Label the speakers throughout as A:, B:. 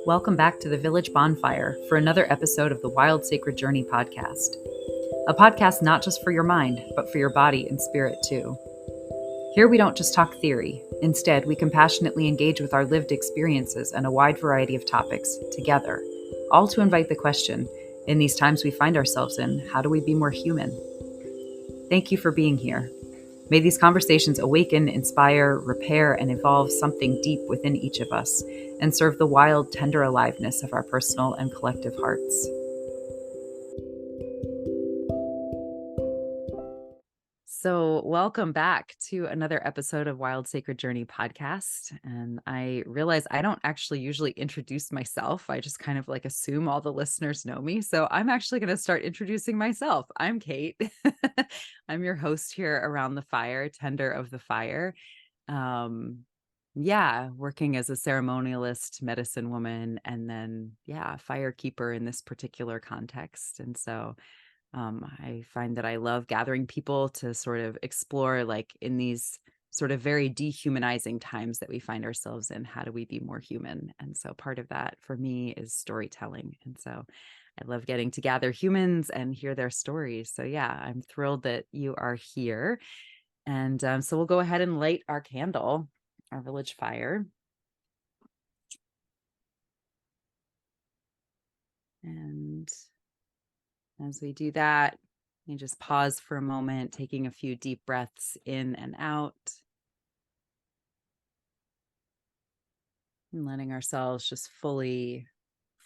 A: Welcome back to the Village Bonfire for another episode of the Wild Sacred Journey podcast. A podcast not just for your mind, but for your body and spirit too. Here we don't just talk theory. Instead, we compassionately engage with our lived experiences and a wide variety of topics together, all to invite the question, in these times we find ourselves in, how do we be more human? Thank you for being here. May these conversations awaken, inspire, repair, and evolve something deep within each of us and serve the wild, tender aliveness of our personal and collective hearts. So, welcome back to another episode of Wild Sacred Journey podcast. And I realize I don't actually usually introduce myself. I just kind of assume all the listeners know me. So, I'm actually going to start introducing myself. I'm Kate. I'm your host here around the fire, tender of the fire. Working as a ceremonialist, medicine woman, and then, fire keeper in this particular context. And so, I find that I love gathering people to sort of explore, in these sort of very dehumanizing times that we find ourselves in, how do we be more human? And so part of that for me is storytelling. And so I love getting to gather humans and hear their stories. So I'm thrilled that you are here. And so we'll go ahead and light our candle, our village fire. And as we do that, you just pause for a moment, taking a few deep breaths in and out, and letting ourselves just fully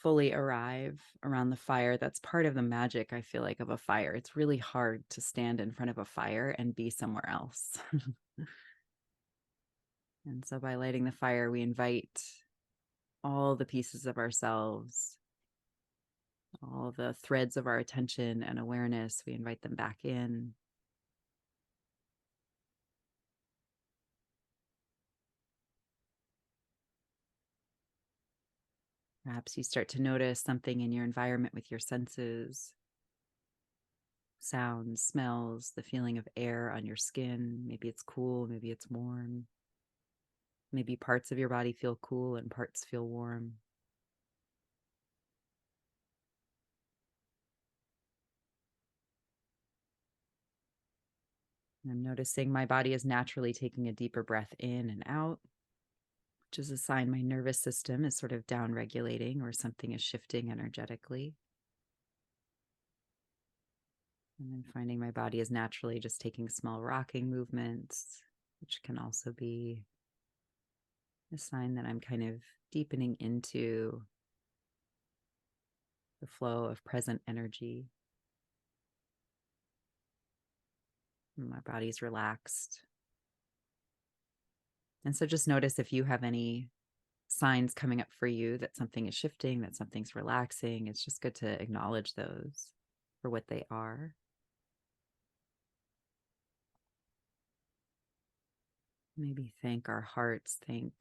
A: arrive around the fire. That's part of the magic, I feel like, of a fire. It's really hard to stand in front of a fire and be somewhere else. And so by lighting the fire, we invite all the pieces of ourselves, all the threads of our attention and awareness, we invite them back in. Perhaps you start to notice something in your environment with your senses, sounds, smells, the feeling of air on your skin. Maybe it's cool, maybe it's warm. Maybe parts of your body feel cool and parts feel warm. And I'm noticing my body is naturally taking a deeper breath in and out, which is a sign my nervous system is sort of down regulating or something is shifting energetically. And then finding my body is naturally just taking small rocking movements, which can also be a sign that I'm kind of deepening into the flow of present energy. And my body's relaxed. And so just notice if you have any signs coming up for you that something is shifting, that something's relaxing. It's just good to acknowledge those for what they are. Maybe thank our hearts, thank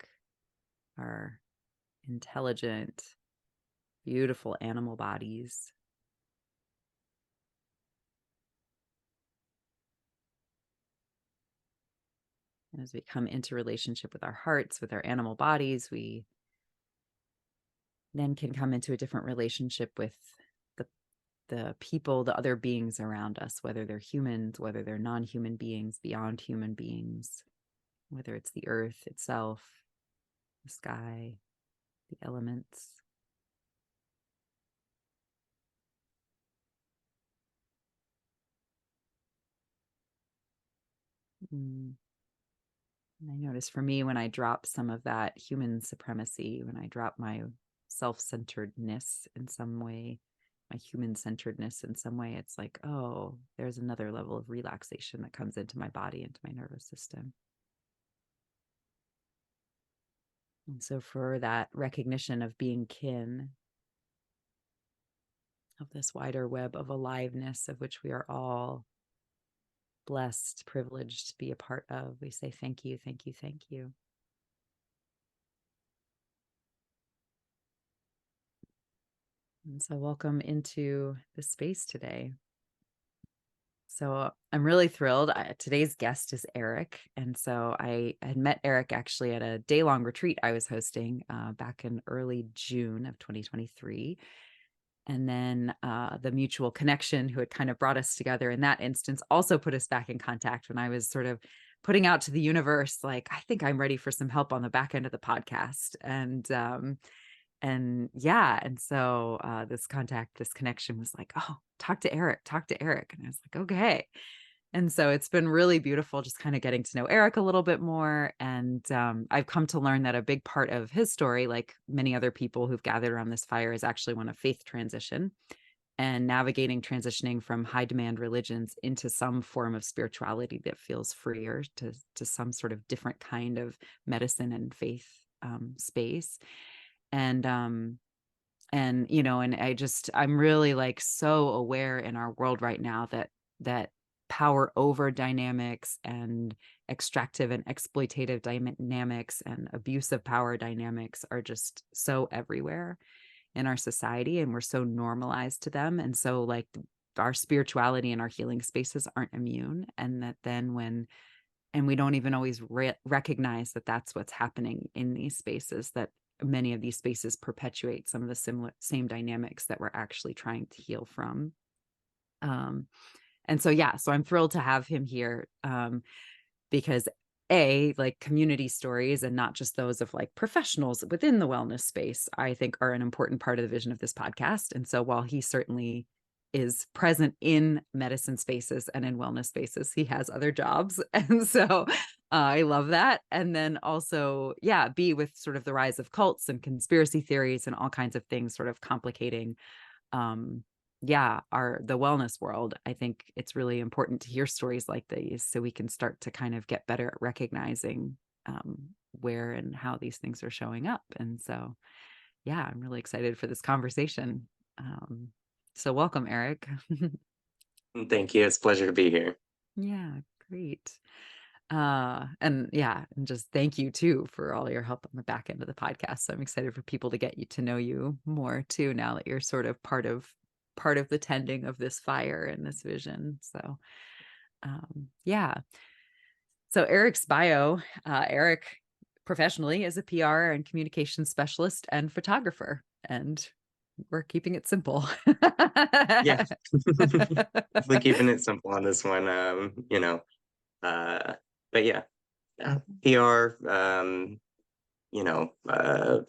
A: our intelligent, beautiful animal bodies. And as we come into relationship with our hearts, with our animal bodies, we then can come into a different relationship with the people, the other beings around us, whether they're humans, whether they're non-human beings, beyond human beings, whether it's the earth itself, the sky, the elements. And I notice for me, when I drop some of that human supremacy, when I drop my self-centeredness in some way, my human-centeredness in some way, it's like, oh, there's another level of relaxation that comes into my body, into my nervous system. And so for that recognition of being kin, of this wider web of aliveness of which we are all blessed, privileged to be a part of, we say thank you, thank you, thank you. And so welcome into the space today. So I'm really thrilled. Today's guest is Erik. And so I had met Erik actually at a day-long retreat I was hosting back in early June of 2023. And then the mutual connection who had kind of brought us together in that instance also put us back in contact when I was sort of putting out to the universe, like, I think I'm ready for some help on the back end of the podcast. And yeah, and so this connection was like, oh, talk to Erik. And I was like, okay. And so it's been really beautiful just kind of getting to know Erik a little bit more. And I've come to learn that a big part of his story, like many other people who've gathered around this fire, is actually one of faith transition and navigating transitioning from high demand religions into some form of spirituality that feels freer to some sort of different kind of medicine and faith space. And I'm really like so aware in our world right now that power over dynamics and extractive and exploitative dynamics and abusive power dynamics are just so everywhere in our society, and we're so normalized to them. And so like our spirituality and our healing spaces aren't immune, and that then and we don't even always recognize that that's what's happening in these spaces, that many of these spaces perpetuate some of the same dynamics that we're actually trying to heal from. And so, yeah, so I'm thrilled to have him here because like community stories, and not just those of like professionals within the wellness space, I think are an important part of the vision of this podcast. And so while he certainly is present in medicine spaces and in wellness spaces, he has other jobs. And so I love that. And then also, yeah, be with sort of the rise of cults and conspiracy theories and all kinds of things sort of complicating the wellness world. I think it's really important to hear stories like these so we can start to kind of get better at recognizing where and how these things are showing up. And so, yeah, I'm really excited for this conversation. So welcome, Erik.
B: Thank you. It's a pleasure to be here.
A: Yeah, great. And just thank you too for all your help on the back end of the podcast. So I'm excited for people to get to know you more too, now that you're sort of part of the tending of this fire and this vision. So yeah. So Erik's bio, Erik professionally is a PR and communications specialist and photographer, and we're keeping it simple.
B: Yeah. Definitely keeping it simple on this one. But yeah, PR,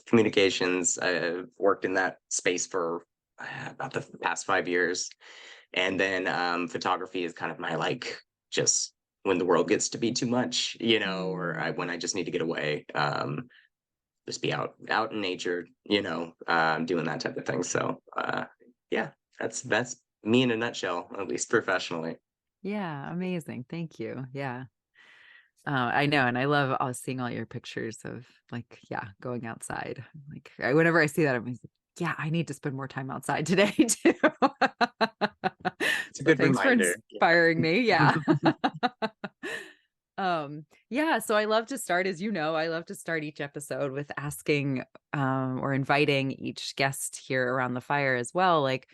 B: communications. I've worked in that space for about the past 5 years. And then photography is kind of my like just when the world gets to be too much, when I just need to get away. Just be out in nature, doing that type of thing. So yeah, that's me in a nutshell, at least professionally.
A: Yeah, amazing. Thank you. Yeah. I know. And I love seeing all your pictures of like, yeah, going outside. Like whenever I see that, I'm like, yeah, I need to spend more time outside today too.
B: It's a
A: So
B: good
A: thanks for
B: reminder.
A: inspiring me. Yeah. Yeah, so I love to start, as you know, I love to start each episode with asking or inviting each guest here around the fire as well, like,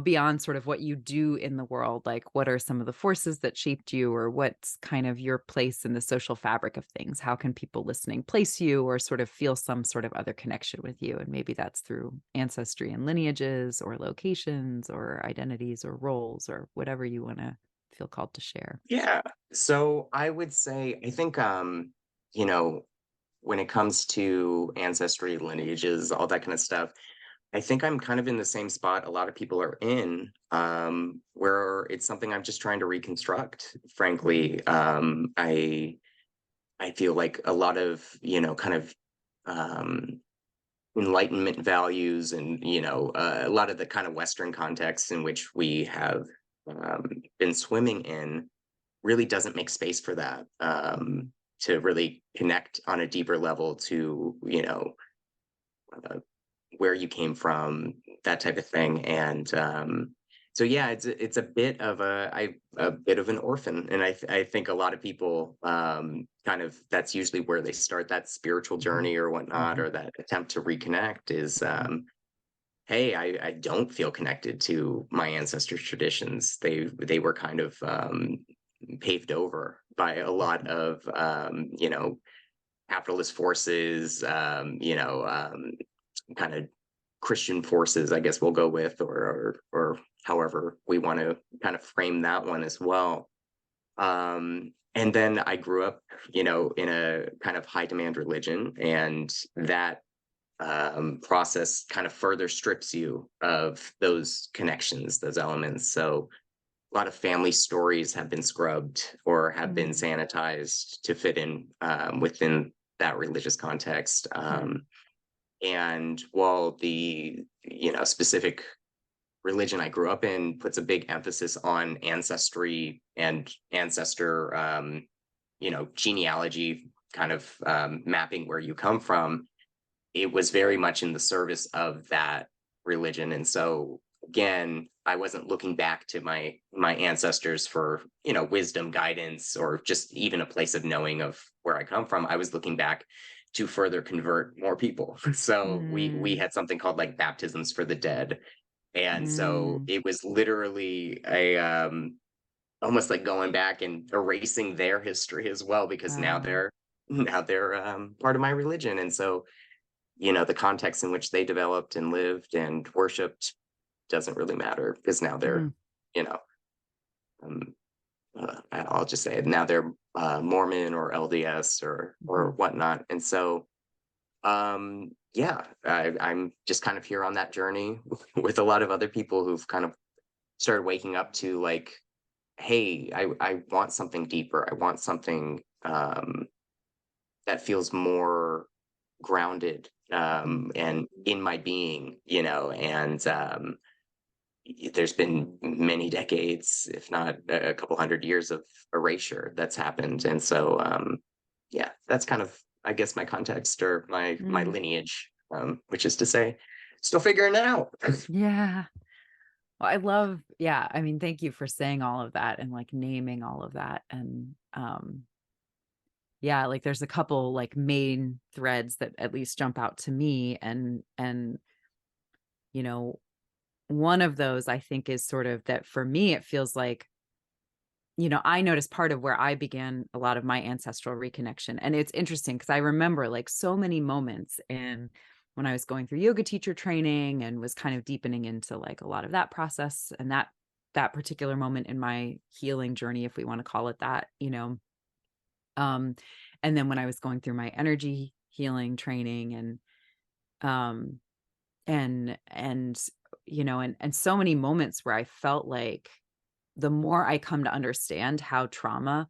A: beyond sort of what you do in the world, like what are some of the forces that shaped you, or what's kind of your place in the social fabric of things? How can people listening place you or sort of feel some sort of other connection with you? And maybe that's through ancestry and lineages or locations or identities or roles or whatever you want to feel called to share.
B: Yeah. So I would say I think you know, when it comes to ancestry, lineages, all that kind of stuff, I think I'm kind of in the same spot a lot of people are in, where it's something I'm just trying to reconstruct, frankly. I feel like a lot of, kind of um enlightenment values and, a lot of the kind of Western contexts in which we have been swimming in really doesn't make space for that, to really connect on a deeper level to, uh, where you came from, that type of thing. And so yeah, it's a bit of a bit of an orphan, and I think a lot of people kind of that's usually where they start that spiritual
A: Mhm.
B: journey or whatnot,
A: Mhm.
B: or that attempt to reconnect is hey, I don't feel connected to my ancestors' traditions. They were kind of paved over by a lot of capitalist forces, kind of Christian forces, I guess we'll go with, or however we want to kind of frame that one as well. And then I grew up, in a kind of high demand religion, and that process kind of further strips you of those connections, those elements. So a lot of family stories have been scrubbed or have been
A: Mm,
B: sanitized to fit in within that religious context.
A: mm,
B: And while the specific religion I grew up in puts a big emphasis on ancestry and ancestor, genealogy, kind of mapping where you come from, it was very much in the service of that religion. And so again, I wasn't looking back to my ancestors for, wisdom, guidance, or just even a place of knowing of where I come from. I was looking back to further convert more people. So we
A: mm,
B: had something called like baptisms for the dead. And so
A: mm.
B: it was literally a almost like going back and erasing their history as well, because
A: Wow.
B: now they're part of my religion. And so the context in which they developed and lived and worshipped doesn't really matter, because now they're,
A: Mm,
B: you know, um, I'll just say it, now they're Mormon or LDS or
A: mhm,
B: whatnot. And so, yeah, I'm just kind of here on that journey with a lot of other people who've kind of started waking up to like, hey, I want something deeper. I want something that feels more grounded
A: mhm.
B: and in my being, and there's been many decades, if not a couple hundred years of erasure that's happened. And so yeah, that's kind of, I guess, my context or my
A: Mm,
B: lineage, which is to say, still figuring it out.
A: yeah. Well, I love, yeah. I mean, thank you for saying all of that and like naming all of that. And yeah, like there's a couple like main threads that at least jump out to me. And you know, one of those I think is sort of that for me, it feels like, I noticed part of where I began a lot of my ancestral reconnection. And it's interesting because I remember like so many moments in when I was going through yoga teacher training and was kind of deepening into like a lot of that process and that particular moment in my healing journey, if we want to call it that. Um, and then when I was going through my energy healing training um and and so many moments where I felt like the more I come to understand how trauma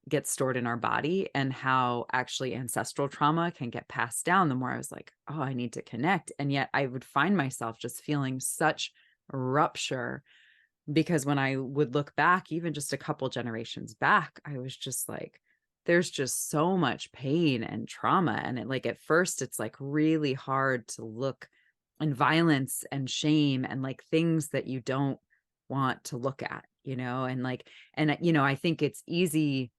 A: gets stored in our body and how actually ancestral trauma can get passed down, the more I was like, oh, I need to connect. And yet I would find myself just feeling such rupture because when I would look back, even just a couple generations back, I was just like, there's just so much pain and trauma. And like at first, it's like really hard to look and violence and shame and like things that you don't want to look at, and like, and I think it's easy.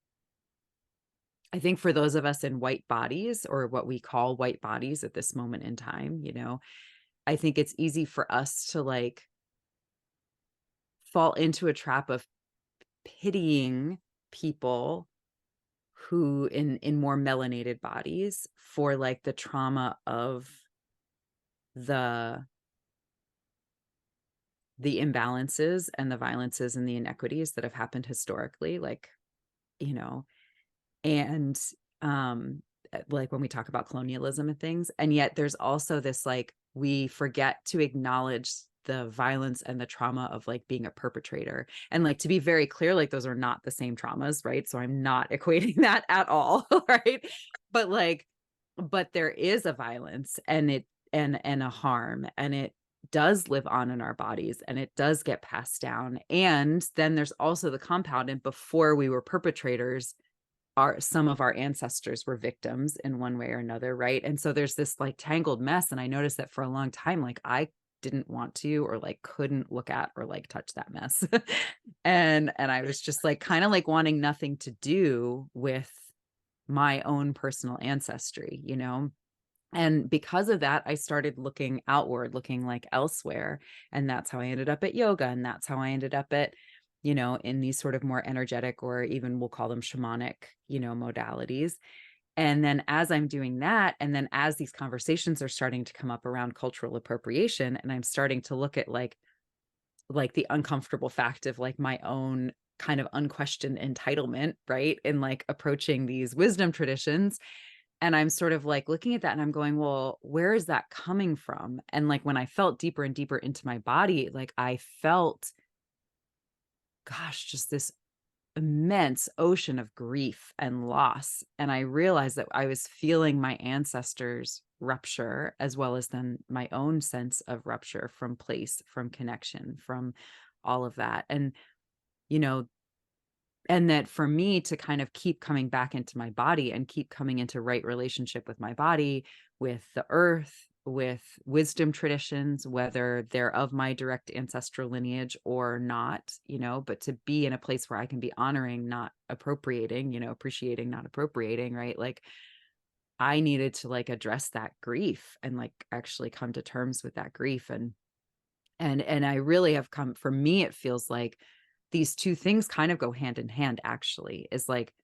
A: I think for those of us in white bodies or what we call white bodies at this moment in time, I think it's easy for us to like fall into a trap of pitying people who in more melanated bodies for like the trauma of the the imbalances and the violences and the inequities that have happened historically, like, you know and like when we talk about colonialism and things, and yet there's also this like we forget to acknowledge the violence and the trauma of like being a perpetrator, and like to be very clear, like those are not the same traumas, right? So I'm not equating that at all, right? But like but there is a violence and it and a harm, and it does live on in our bodies and it does get passed down. And then there's also the compound, and before we were perpetrators, some of our ancestors were victims in one way or another, right? And so there's this like tangled mess, and I noticed that for a long time like I didn't want to or like couldn't look at or like touch that mess. And I was just like kind of like wanting nothing to do with my own personal ancestry. And because of that, I started looking outward, looking like elsewhere. And that's how I ended up at yoga. And that's how I ended up at, in these sort of more energetic, or even we'll call them shamanic, modalities. And then as I'm doing that, and then as these conversations are starting to come up around cultural appropriation, and I'm starting to look at like the uncomfortable fact of like my own kind of unquestioned entitlement, right? And like approaching these wisdom traditions. And I'm sort of like looking at that and I'm going, well, where is that coming from? And like when I felt deeper and deeper into my body, like I felt, gosh, just this immense ocean of grief and loss. And I realized that I was feeling my ancestors' rupture, as well as then my own sense of rupture from place, from connection, from all of that. You know, and that for me to kind of keep coming back into my body and keep coming into right relationship with my body, with the earth, with wisdom traditions, whether they're of my direct ancestral lineage or not, but to be in a place where I can be honoring, not appropriating, appreciating, not appropriating, right? Like I needed to like address that grief and like actually come to terms with that grief. And I really have come, for me, it feels like these two things kind of go hand in hand, actually, is like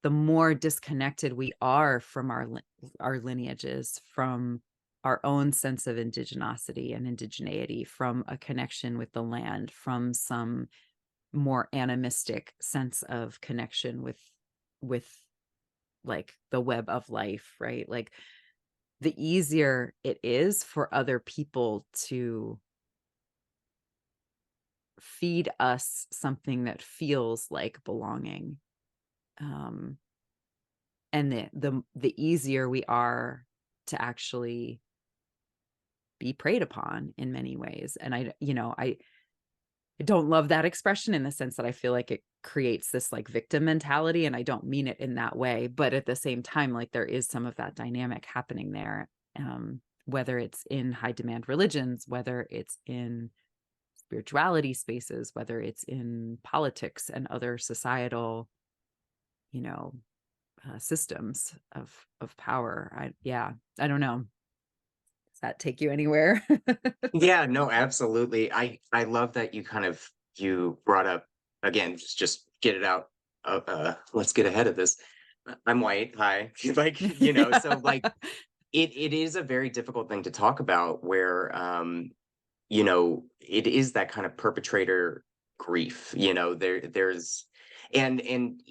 A: the more disconnected we are from our lineages, from our own sense of indigenosity and indigeneity, from a connection with the land, from some more animistic sense of connection with like the web of life, right? Like the easier it is for other people to feed us something that feels like belonging. Um, and the easier we are to actually be preyed upon in many ways. And I don't love that expression in the sense that I feel like it creates this like victim mentality, and I don't mean it in that way, but at the same time, like there is some of that dynamic happening there. Whether it's in high demand religions, whether it's in spirituality spaces, whether it's in politics and other societal, you know, systems of power. I don't know. Does that take you anywhere?
B: Yeah, no, absolutely. I love that you brought up again, just get it out. Let's get ahead of this. I'm white. Hi. Like, so
A: Yeah.
B: like it is a very difficult thing to talk about where it is that kind of perpetrator grief. There's and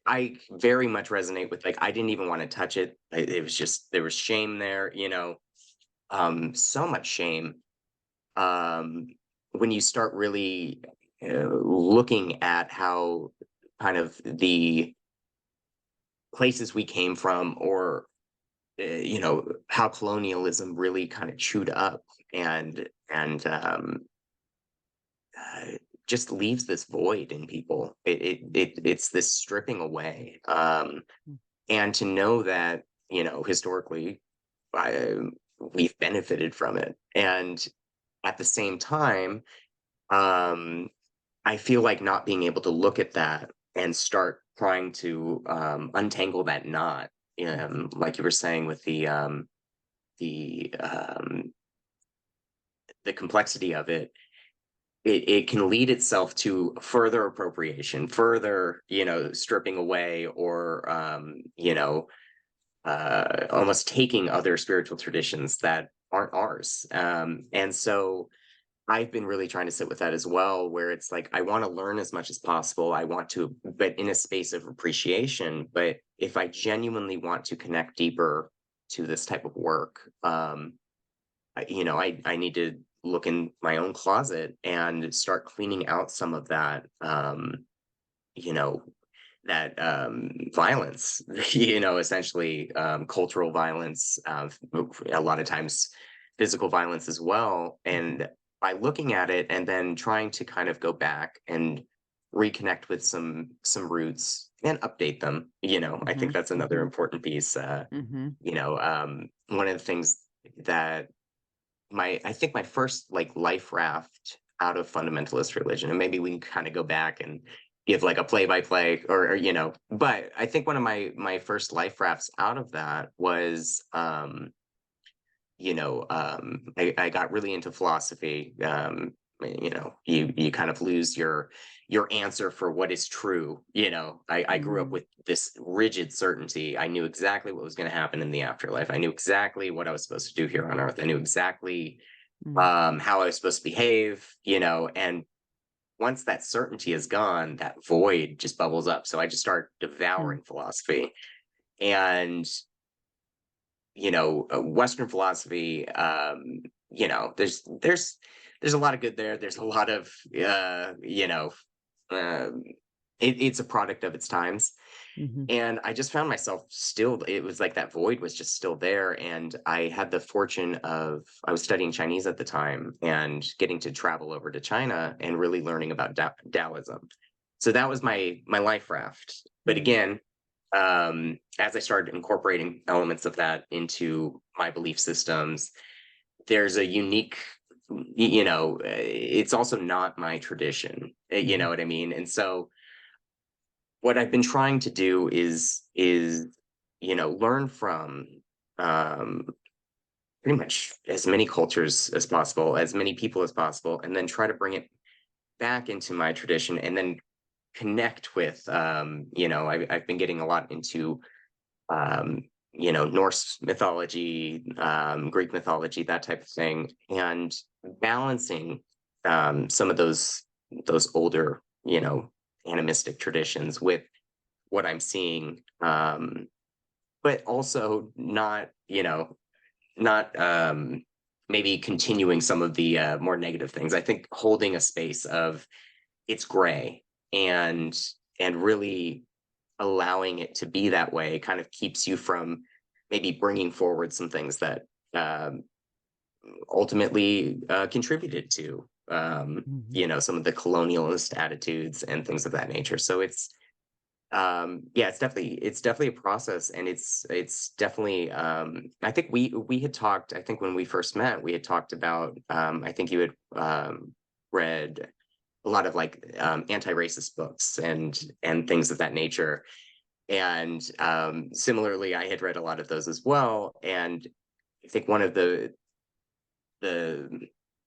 B: I very much resonate with like I didn't even want to touch it. It was just there was shame there, so much shame um, when you start really looking at how kind of the places we came from, or how colonialism really kind of chewed up and uh, just leaves this void in people. It's this stripping away, and to know that historically I, we've benefited from it, and at the same time, um, I feel like not being able to look at that and start trying to untangle that knot, like you were saying with the the complexity of it, it can lead itself to further appropriation, further stripping away, or almost taking other spiritual traditions that aren't ours. And so I've been really trying to sit with that as well, where it's like I want to learn as much as possible. I want to, but in a space of appreciation. But if I genuinely want to connect deeper to this type of work, I need to look in my own closet and start cleaning out some of that, you know, that violence, essentially cultural violence, a lot of times physical violence as well. And by looking at it and then trying to kind of go back and reconnect with some roots and update them, I think
A: Hmm.
B: that's another
A: Hmm.
B: important piece.
A: Hmm.
B: One of the things that I think my first like life raft out of fundamentalist religion, and maybe we can kind of go back and give like a play-by-play or but I think one of my first life rafts out of that was I got really into philosophy. You kind of lose your answer for what is true. I grew up
A: Mm,
B: with this rigid certainty. I knew exactly what was going to happen in the afterlife. I knew exactly what I was supposed to do here on earth. I knew exactly
A: mm,
B: how I was supposed to behave, and once that certainty is gone, that void just bubbles up. So I just start
A: mm,
B: devouring philosophy. And Western philosophy, there's a lot of good there. There's a lot of um, it's a product of its times.
A: mhm,
B: And I just found myself still, it was like that void was just still there. And I had the fortune of, I was studying Chinese at the time and getting to travel over to China and really learning about Taoism. So that was my life raft. But
A: mm,
B: again, as I started incorporating elements of that into my belief systems, there's a unique, it's also not my tradition. You know
A: mhm,
B: what I mean? And so what I've been trying to do is learn from um, pretty much as many cultures as possible, as many people as possible, and then try to bring it back into my tradition, and then connect with I've been getting a lot into um, Norse mythology, Greek mythology, that type of thing, and balancing some of those older, animistic traditions with what I'm seeing, but also not maybe continuing some of the more negative things. I think holding a space of it's gray and really allowing it to be that way kind of keeps you from maybe bringing forward some things that um, ultimately contributed to
A: mhm,
B: some of the colonialist attitudes and things of that nature. So yeah, it's definitely a process, and it's definitely I think we had talked, I think when we first met we had talked about I think you had read a lot of like anti-racist books and things of that nature. And similarly, I had read a lot of those as well. And I think one of the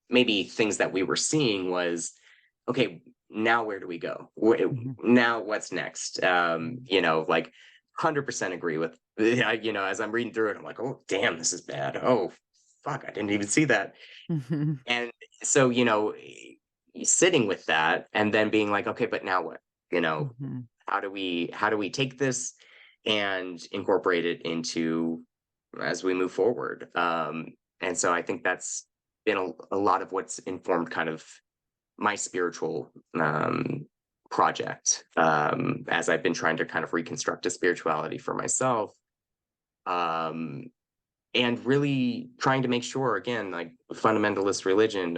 B: maybe things that we were seeing was, okay, now where do we go?
A: mhm,
B: Now what's next?
A: mhm,
B: Like 100% agree with, as I'm reading through it, I'm like, oh, damn, this is bad. Oh, fuck, I didn't even see that.
A: mhm,
B: And so, sitting with that and then being like, okay, but now what? You know,
A: mhm,
B: how do we take this and incorporate it into as we move forward? And so I think that's been a lot of what's informed kind of my spiritual project, as I've been trying to kind of reconstruct a spirituality for myself. Um, and really trying to make sure, again, like fundamentalist religion,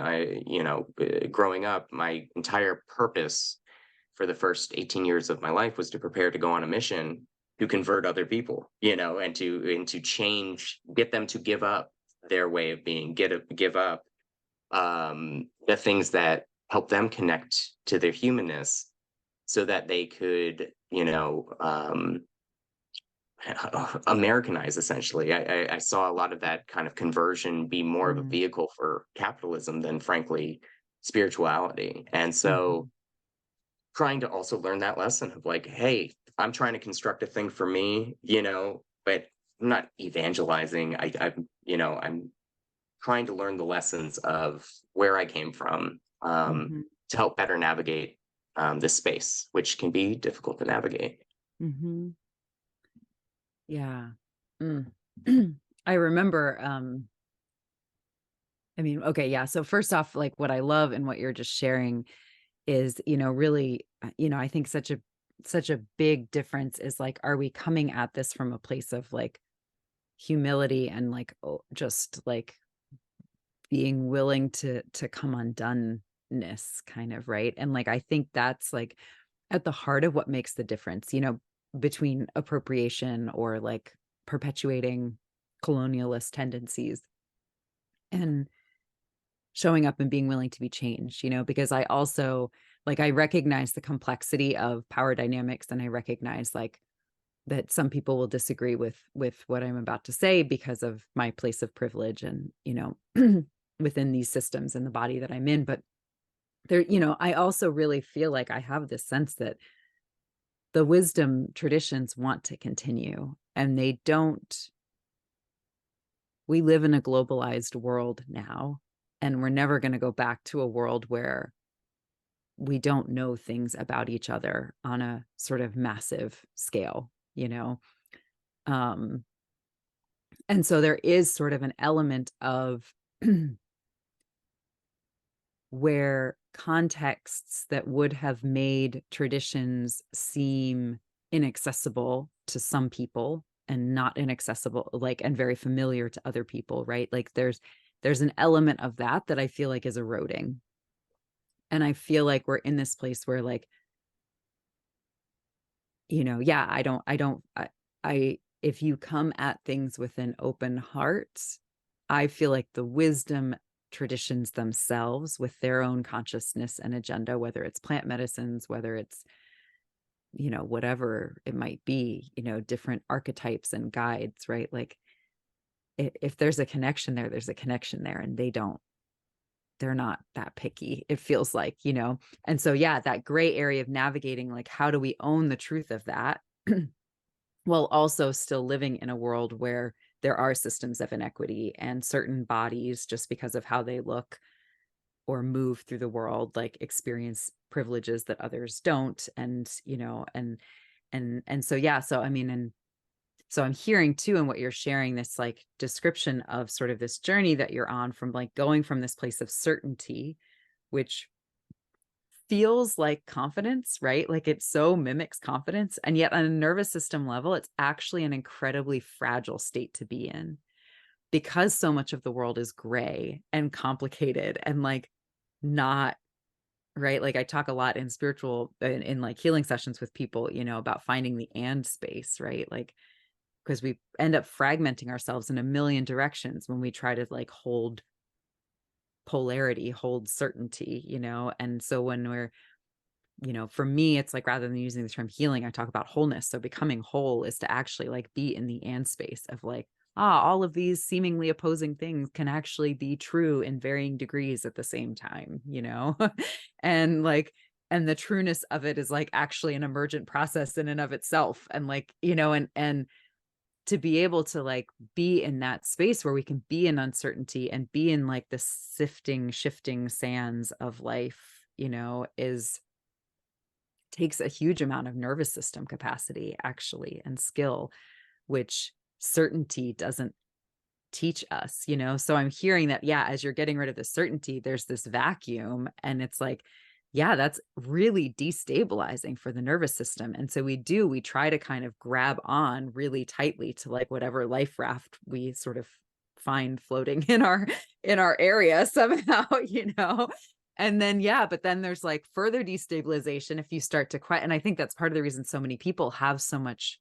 B: growing up, my entire purpose for the first 18 years of my life was to prepare to go on a mission to convert other people, and to change, get them to give up their way of being, give up the things that help them connect to their humanness, so that they could, Americanize, essentially. I saw a lot of that kind of conversion be more of a
A: mm,
B: vehicle for capitalism than, frankly, spirituality. And so
A: mhm,
B: trying to also learn that lesson of like, hey, I'm trying to construct a thing for me, but I'm not evangelizing. I'm trying to learn the lessons of where I came from,
A: mhm,
B: to help better navigate this space, which can be difficult to navigate.
A: mhm. Yeah. Mm. I remember, I mean, okay, yeah. So first off, like what I love and what you're just sharing is, really, I think such a big difference is like, are we coming at this from a place of like humility and like just like being willing to come undoneness kind of, right? And like I think that's like at the heart of what makes the difference, between appropriation or like perpetuating colonialist tendencies and showing up and being willing to be changed, because I also like I recognize the complexity of power dynamics, and I recognize like that some people will disagree with what I'm about to say because of my place of privilege and, within these systems and the body that I'm in. But there, I also really feel like I have this sense that the wisdom traditions want to continue, and they don't. We live in a globalized world now, and we're never going to go back to a world where we don't know things about each other on a sort of massive scale, you know? Um, and so there is sort of an element of where contexts that would have made traditions seem inaccessible to some people and not inaccessible, like, and very familiar to other people, right? Like there's an element of that I feel like is eroding. And I feel like we're in this place where like, yeah, I if you come at things with an open heart, I feel like the wisdom traditions themselves with their own consciousness and agenda, whether it's plant medicines, whether it's, whatever it might be, different archetypes and guides, right? Like if there's a connection there, there's a connection there, and they're not that picky, it feels like, and so yeah, that gray area of navigating, like how do we own the truth of that while also still living in a world where there are systems of inequity, and certain bodies, just because of how they look or move through the world, like experience privileges that others don't. And and so yeah, so I mean, and so I'm hearing too in what you're sharing, this like description of sort of this journey that you're on, from like going from this place of certainty, which feels like confidence, right? Like it so mimics confidence. And yet on a nervous system level, it's actually an incredibly fragile state to be in, because so much of the world is gray and complicated and like not right. Like I talk a lot in spiritual, in like healing sessions with people, about finding the and space, right? Like, because we end up fragmenting ourselves in a million directions when we try to like hold polarity, hold certainty, and so when we're, for me, it's like rather than using the term healing, I talk about wholeness. So becoming whole is to actually like be in the and space of like, all of these seemingly opposing things can actually be true in varying degrees at the same time, and like, and the trueness of it is like actually an emergent process in and of itself. And like, and to be able to like be in that space where we can be in uncertainty and be in like the sifting, shifting sands of life, is takes a huge amount of nervous system capacity actually, and skill, which certainty doesn't teach us, so I'm hearing that, yeah, as you're getting rid of the certainty, there's this vacuum, and it's like, yeah, that's really destabilizing for the nervous system. And so we try to kind of grab on really tightly to like whatever life raft we sort of find floating in our area somehow, and then yeah, but then there's like further destabilization if you start to question. And I think that's part of the reason so many people have so much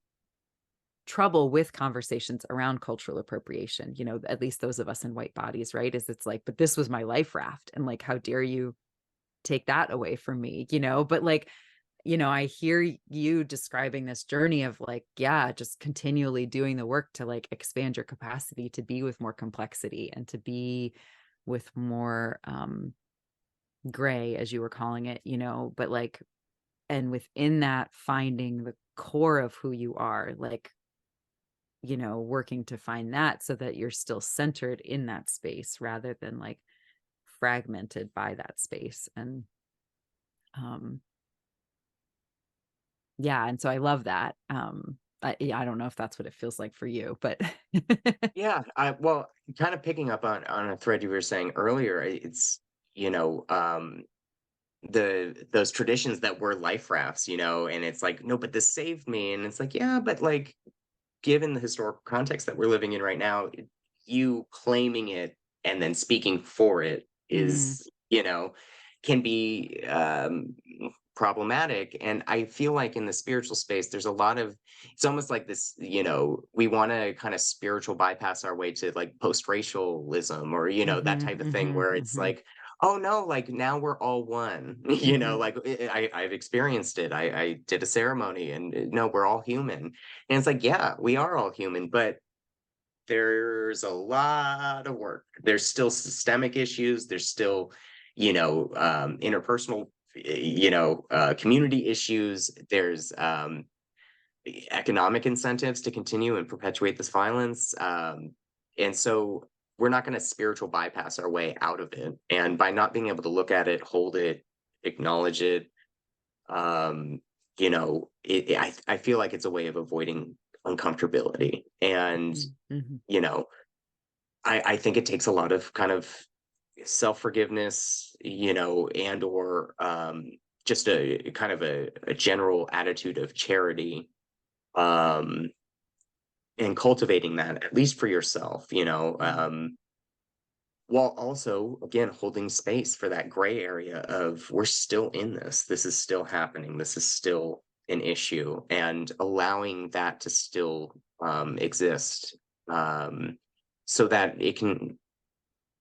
A: trouble with conversations around cultural appropriation, at least those of us in white bodies, right? Is it's like, but this was my life raft, and like, how dare you take that away from me, but like, I hear you describing this journey of like, yeah, just continually doing the work to like expand your capacity to be with more complexity and to be with more gray, as you were calling it, but like, and within that, finding the core of who you are, like, working to find that so that you're still centered in that space rather than like fragmented by that space. And yeah, and so I love that. I don't know if that's what it feels like for you, but
B: Yeah, well, kind of picking up on a thread you were saying earlier, it's, you know, those traditions that were life rafts, and it's like, no, but this saved me. And it's like, yeah, but like, given the historical context that we're living in right now, you claiming it and then speaking for it
A: Mm,
B: is, can be problematic. And I feel like in the spiritual space, there's a lot of, it's almost like this, we want to kind of spiritual bypass our way to like post racialism or, that
A: mhm,
B: type of thing
A: mhm,
B: where it's
A: mhm.
B: like, oh no, like now we're all one.
A: Mhm.
B: Like I've experienced it. I did a ceremony, and no, we're all human. And it's like, yeah, we are all human, but there's a lot of work. There's still systemic issues. There's still, interpersonal, community issues. There's economic incentives to continue and perpetuate this violence. And so we're not going to spiritual bypass our way out of it. And by not being able to look at it, hold it, acknowledge it, um, I feel like it's a way of avoiding uncomfortability. And,
A: Mhm. Mhm.
B: you know, I think it takes a lot of kind of self-forgiveness, and or just a kind of a general attitude of charity, um, and cultivating that at least for yourself,
A: Mhm.
B: while also again holding space for that gray area of we're still in this. This is still happening. This is still an issue, and allowing that to still exist, um, so that it can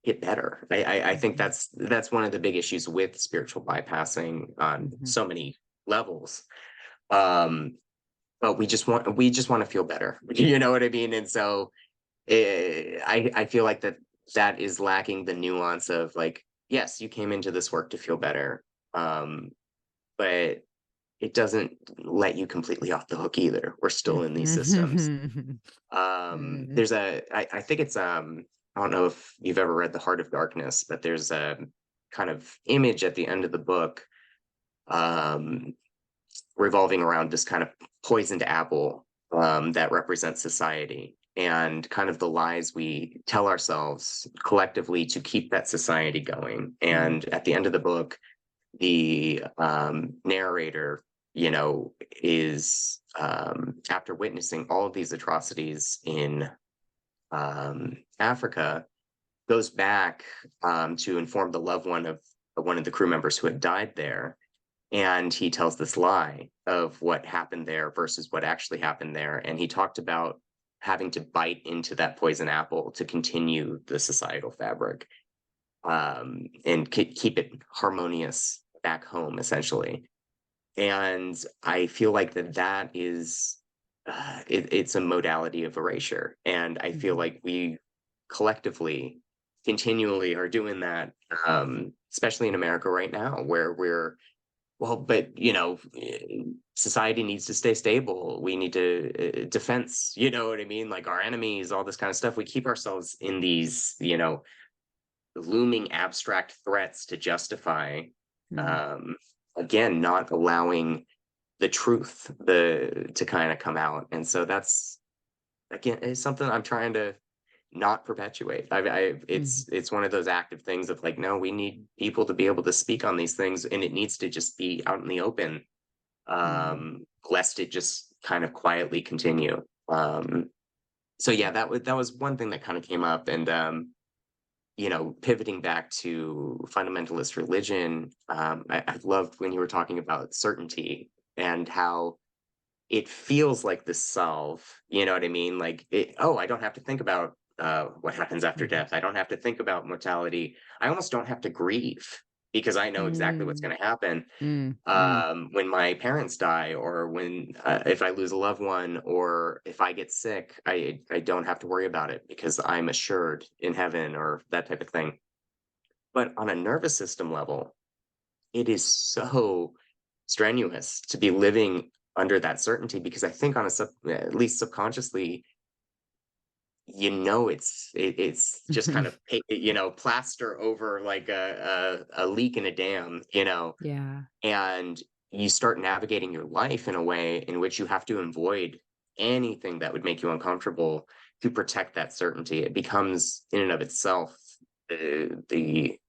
B: get better. I think
A: Mhm.
B: that's one of the big issues with spiritual bypassing on
A: Mhm.
B: so many levels. Um, but we just want to feel better. You know what I mean? And so I feel like that is lacking the nuance of like, yes, you came into this work to feel better, um, but it doesn't let you completely off the hook either. We're still in these systems.
A: Mhm. Mhm.
B: There's I think it's I don't know if you've ever read The Heart of Darkness, but there's a kind of image at the end of the book, um, revolving around this kind of poisoned apple, that represents society and kind of the lies we tell ourselves collectively to keep that society going.
A: Mhm.
B: And at the end of the book, the narrator, is after witnessing all of these atrocities in Africa, goes back to inform the loved one of one of the crew members who had died there, and he tells this lie of what happened there versus what actually happened there. And he talked about having to bite into that poison apple to continue the societal fabric, and keep it harmonious back home, essentially. And I feel like that is it's a modality of erasure, and I feel
A: Mhm.
B: like we collectively continually are doing that, especially in America right now, where we're well, but society needs to stay stable. We need to defense. You know what I mean? Like our enemies, all this kind of stuff. We keep ourselves in these, looming abstract threats to justify,
A: Mhm.
B: um, again, not allowing the truth the to kind of come out. And so that's again is something I'm trying to not perpetuate.
A: Mhm.
B: It's one of those active things of like, no, we need people to be able to speak on these things, and it needs to just be out in the open,
A: Mhm.
B: lest it just kind of quietly continue. So yeah, that was one thing that kind of came up, and pivoting back to fundamentalist religion, I loved when you were talking about certainty and how it feels like the solve. You know what I mean? Like, oh, I don't have to think about what happens after
A: Mhm.
B: death. I don't have to think about mortality. I almost don't have to grieve because I know exactly what's
A: Mm.
B: going to happen,
A: Mm. Mm.
B: when my parents die, or when if I lose a loved one, or if I get sick. I don't have to worry about it because I'm assured in heaven, or that type of thing. But on a nervous system level, it is so strenuous to be living under that certainty, because I think on at least subconsciously, it's just kind of plaster over like a leak in a dam,
A: Yeah.
B: and you start navigating your life in a way in which you have to avoid anything that would make you uncomfortable to protect that certainty. It becomes in and of itself the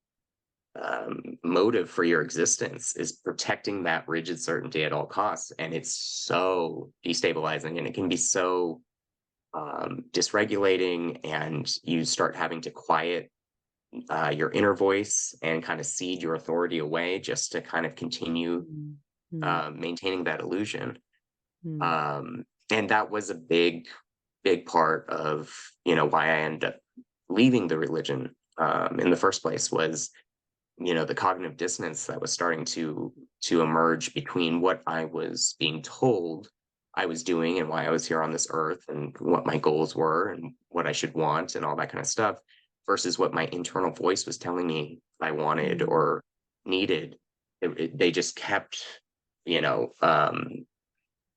B: motive for your existence is protecting that rigid certainty at all costs. And it's so destabilizing, and it can be so dysregulating, and you start having to quiet your inner voice and kind of cede your authority away just to kind of continue
A: Mm. Mm.
B: maintaining that illusion.
A: Mm.
B: And that was a big part of why I ended up leaving the religion, in the first place, was the cognitive dissonance that was starting to emerge between what I was being told I was doing and why I was here on this earth and what my goals were and what I should want and all that kind of stuff versus what my internal voice was telling me I wanted
A: Mm.
B: or needed. They just kept, you know, um,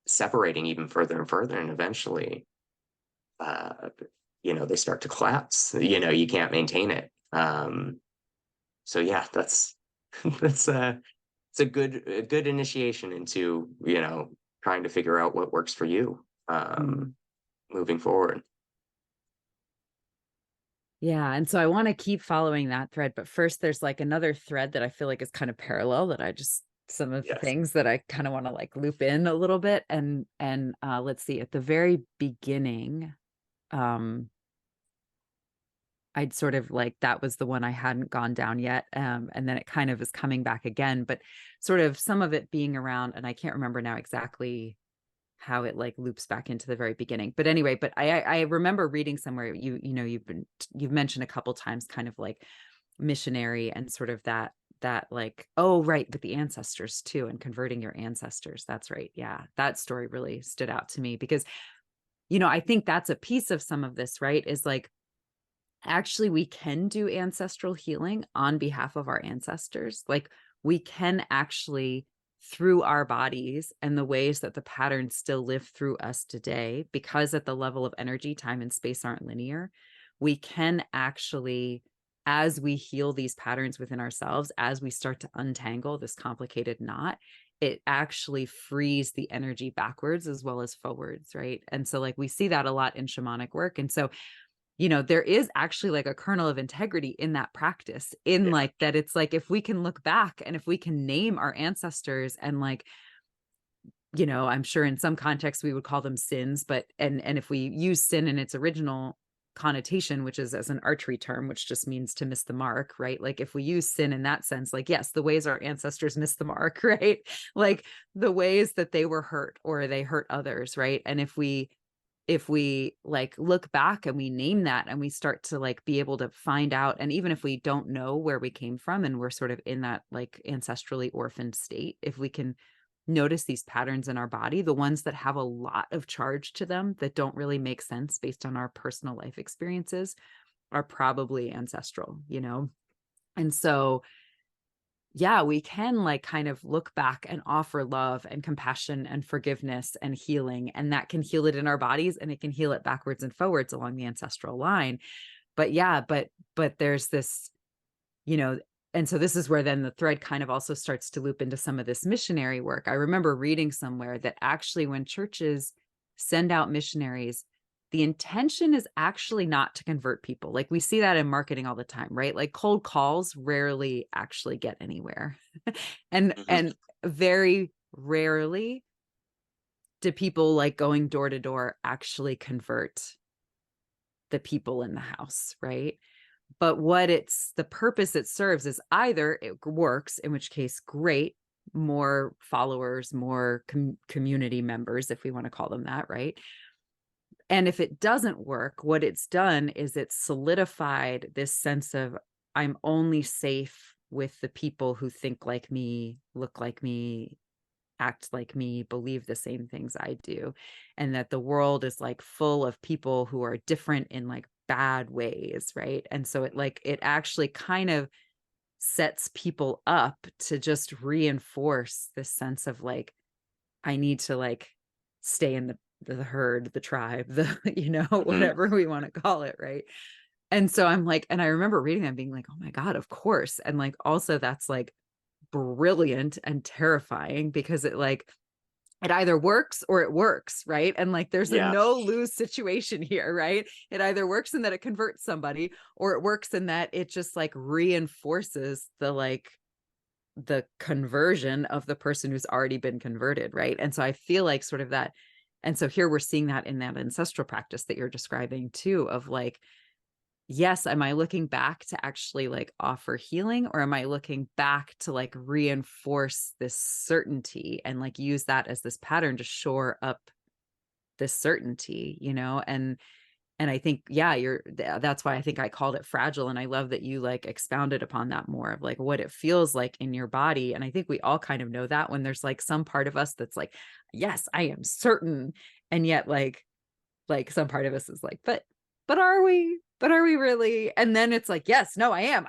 B: separating even further and further, and eventually, uh, they start to collapse. You can't maintain it. So yeah, that's that's it's a good initiation into trying to figure out what works for you
A: Mm.
B: moving forward.
A: Yeah, and so I want to keep following that thread, but first there's like another thread that I feel like is kind of parallel that I just some of the
B: Yes.
A: things that I kind of want to like loop in a little bit and let's see at the very beginning um I'd sort of like that was the one I hadn't gone down yet and then it kind of is coming back again, but sort of some of it being around and I can't remember now exactly how it like loops back into the very beginning. But anyway, but I remember reading somewhere you've mentioned a couple times kind of like missionary and sort of that like, oh right, with the ancestors too and converting your ancestors. That's right. Yeah. That story really stood out to me because I think that's a piece of some of this, right? Is like actually we can do ancestral healing on behalf of our ancestors. Like we can actually through our bodies and the ways that the patterns still live through us today, because at the level of energy, time, and space aren't linear, we can actually, as we heal these patterns within ourselves, as we start to untangle this complicated knot, it actually frees the energy backwards as well as forwards, right? And so, like, we see that a lot in shamanic work. And so, there is actually like a kernel of integrity in that practice, in
B: Yeah.
A: like that it's like if we can look back and if we can name our ancestors and like, I'm sure in some contexts we would call them sins, but and if we use sin in its original connotation, which is as an archery term, which just means to miss the mark, right? Like if we use sin in that sense, like yes, the ways our ancestors missed the mark, right? Like the ways that they were hurt or they hurt others, right? And if we like look back and we name that and we start to like be able to find out, and even if we don't know where we came from and we're sort of in that like ancestrally orphaned state, if we can notice these patterns in our body, the ones that have a lot of charge to them that don't really make sense based on our personal life experiences are probably ancestral. And so yeah, we can like kind of look back and offer love and compassion and forgiveness and healing. And that can heal it in our bodies and it can heal it backwards and forwards along the ancestral line. But yeah, but there's this, you know, and so this is where then the thread kind of also starts to loop into some of this missionary work. I remember reading somewhere that actually when churches send out missionaries, the intention is actually not to convert people. Like we see that in marketing all the time, right? Like cold calls rarely actually get anywhere.
B: Mhm.
A: And very rarely do people like going door to door actually convert the people in the house, right? But what it's the purpose it serves is either it works, in which case, great, more followers, more community members, if we want to call them that, right? And if it doesn't work, what it's done is it's solidified this sense of I'm only safe with the people who think like me, look like me, act like me, believe the same things I do, and that the world is like full of people who are different in like bad ways, right? And so it actually kind of sets people up to just reinforce this sense of like I need to like stay in the herd, the tribe, the
B: Mhm.
A: whatever we want to call it, right? And so I'm like, and I remember reading that being like, oh my God, of course. And like also that's like brilliant and terrifying because it either works or it works, right? And like there's a
B: Yeah.
A: no lose situation here, right? It either works in that it converts somebody or it works in that it just like reinforces the conversion of the person who's already been converted, right? And so I feel like sort of that. And so here we're seeing that in that ancestral practice that you're describing too, of like, yes, am I looking back to actually like offer healing, or am I looking back to like reinforce this certainty and like use that as this pattern to shore up this certainty, and And I think, yeah, that's why I think I called it fragile. And I love that you like expounded upon that more of like what it feels like in your body. And I think we all kind of know that when there's like some part of us that's like, yes, I am certain. And yet like some part of us is like, but are we? But are we really? And then it's like, yes, no, I am.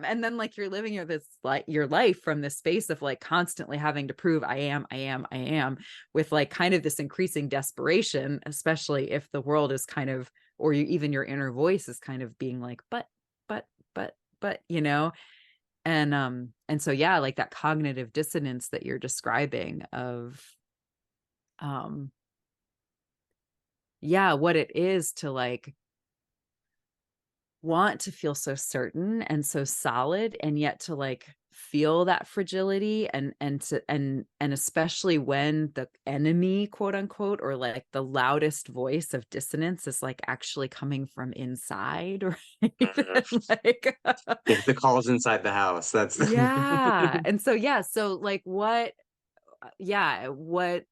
A: And then like you're living your life from this space of like constantly having to prove I am, with like kind of this increasing desperation, especially if the world is kind of, or even your inner voice is kind of being like, but, but, and so yeah, like that cognitive dissonance that you're describing of um yeah, what it is to like want to feel so certain and so solid, and yet to like feel that fragility, and especially when the enemy, quote unquote, or like the loudest voice of dissonance is like actually coming from inside, right? And
B: Mhm.
A: like
B: If the call's inside the house, that's
A: yeah. And so yeah, so like yeah, what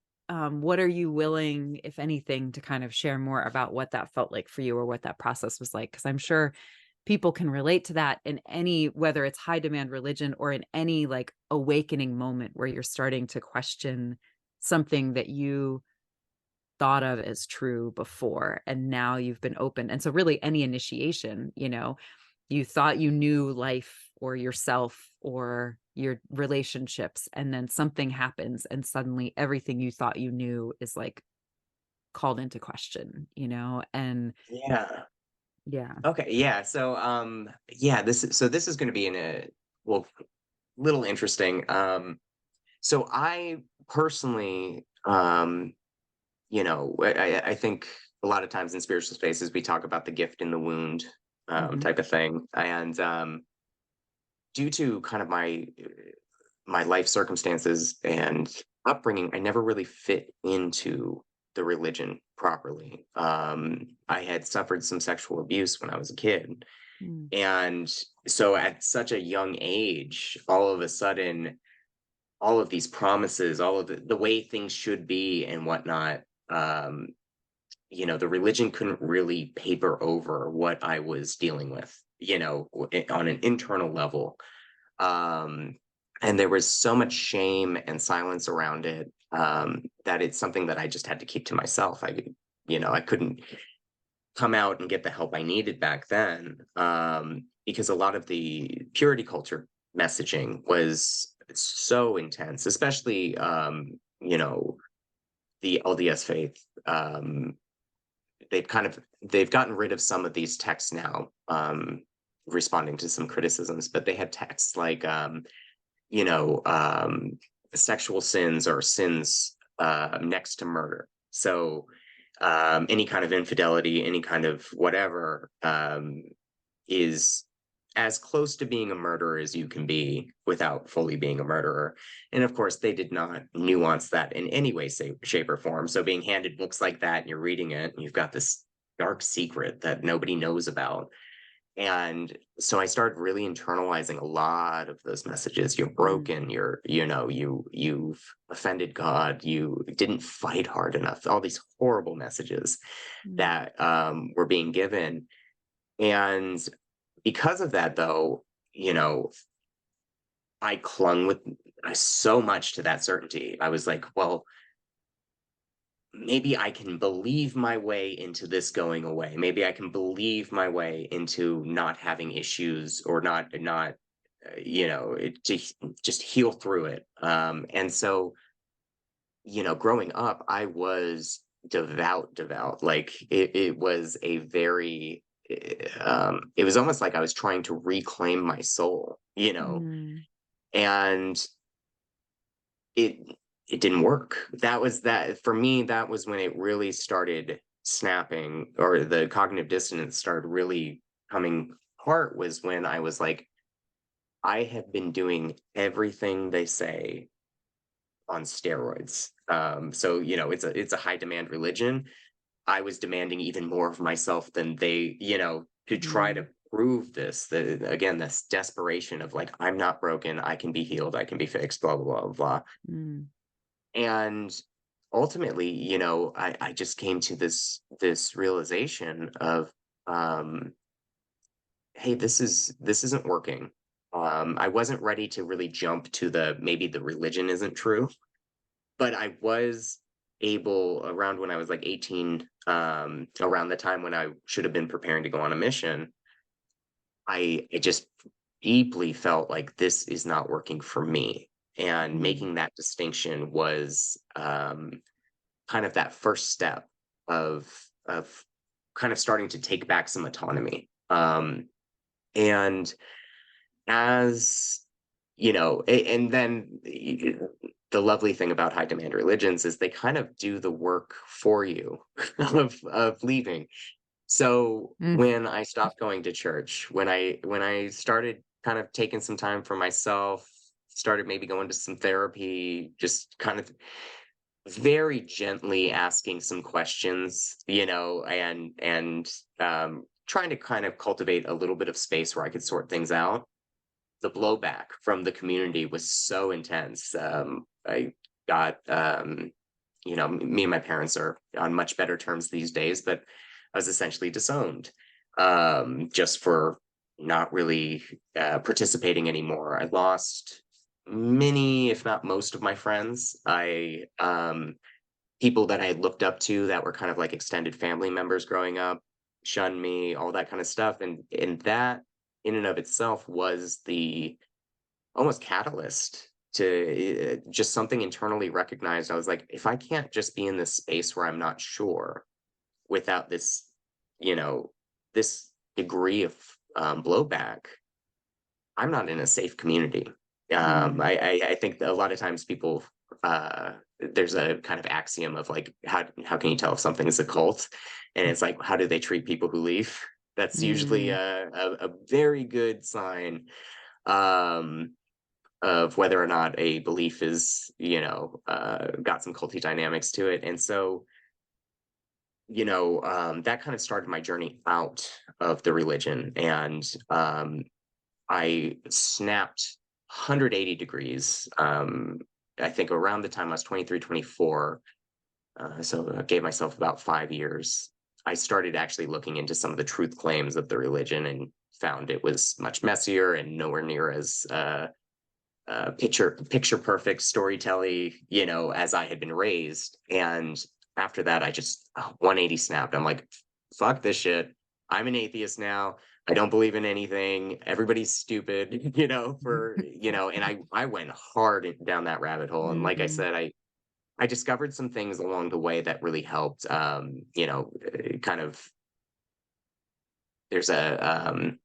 A: are you willing, if anything, to kind of share more about what that felt like for you, or what that process was like? Because I'm sure people can relate to that in any, whether it's high demand religion or in any like awakening moment where you're starting to question something that you thought of as true before, and now you've been open. And so really any initiation, you thought you knew life or yourself or your relationships, and then something happens and suddenly everything you thought you knew is like called into question, and
B: yeah.
A: yeah.
B: Okay, yeah. So yeah, this is going to be in a, well, little interesting. So I personally, I think a lot of times in spiritual spaces we talk about the gift in the wound,
A: Hmm.
B: type of thing. And due to kind of my life circumstances and upbringing, I never really fit into the religion properly. I had suffered some sexual abuse when I was a kid.
A: Mm.
B: And so at such a young age, all of a sudden, all of these promises, all of the way things should be and whatnot, um, the religion couldn't really paper over what I was dealing with, on an internal level. Um, and there was so much shame and silence around it, that it's something that I just had to keep to myself. I couldn't come out and get the help I needed back then, because a lot of the purity culture messaging was so intense, especially, the LDS faith. They've gotten rid of some of these texts now, responding to some criticisms, but they had texts like, you know, um, sexual sins or sins, next to murder. So any kind of infidelity, any kind of whatever, is as close to being a murderer as you can be without fully being a murderer. And of course, they did not nuance that in any way, shape, or form. So being handed books like that and you're reading it, and you've got this dark secret that nobody knows about. And so I started really internalizing a lot of those messages. You're
A: Mm.
B: broken, you've offended God, you didn't fight hard enough, all these horrible messages
A: Mm.
B: that were being given. And because of that, though, you know, I clung with so much to that certainty. I was like, well, maybe I can believe my way into this going away. Maybe I can believe my way into not having issues, or not to just heal through it. And so, growing up, I was devout. Like it was a very, it was almost like I was trying to reclaim my soul,
A: Mm.
B: and it it didn't work. That for me, that was when it really started snapping, or the cognitive dissonance started really coming apart, was when I was like, I have been doing everything they say on steroids. So it's a high demand religion. I was demanding even more of myself than they, to try
A: Mm.
B: to prove this. Again, this desperation of like, I'm not broken, I can be healed, I can be fixed, blah blah blah blah.
A: Mm.
B: And ultimately, I just came to this realization of, um, hey, this isn't working. I wasn't ready to really jump to the maybe the religion isn't true, but I was able around when I was like 18, around the time when I should have been preparing to go on a mission. I just deeply felt like this is not working for me. And
A: Mm.
B: making that distinction was, kind of that first step of of kind of starting to take back some autonomy. And as and then the lovely thing about high demand religions is they kind of do the work for you of leaving. So
A: Mm.
B: when I stopped going to church, when I started kind of taking some time for myself, started maybe going to some therapy, just kind of very gently asking some questions, and trying to kind of cultivate a little bit of space where I could sort things out. The blowback from the community was so intense. I got, me and my parents are on much better terms these days, but I was essentially disowned, just for not really participating anymore. I lost many, if not most, of my friends. People that I had looked up to that were kind of like extended family members growing up, shunned me, all that kind of stuff, and that in and of itself was the almost catalyst to just something internally recognized. I was like, if I can't just be in this space where I'm not sure without this, you know, this degree of blowback, I'm not in a safe community.
A: Mm.
B: I think that a lot of times people, there's a kind of axiom of like, how can you tell if something is a cult? And it's like, how do they treat people who leave? That's usually
A: Mm.
B: a very good sign, um, of whether or not a belief is, got some culty dynamics to it. And so, that kind of started my journey out of the religion. And I snapped 180 degrees. I think around the time I was 23, 24. So I gave myself about 5 years. I started actually looking into some of the truth claims of the religion and found it was much messier and nowhere near as picture perfect storytelling, as I had been raised. And after that, I just 180 snapped. I'm like, fuck this shit. I'm an atheist now. I don't believe in anything. Everybody's stupid, and I went hard down that rabbit hole. And like I
A: Mm.
B: said, I discovered some things along the way that really helped. Kind of there's a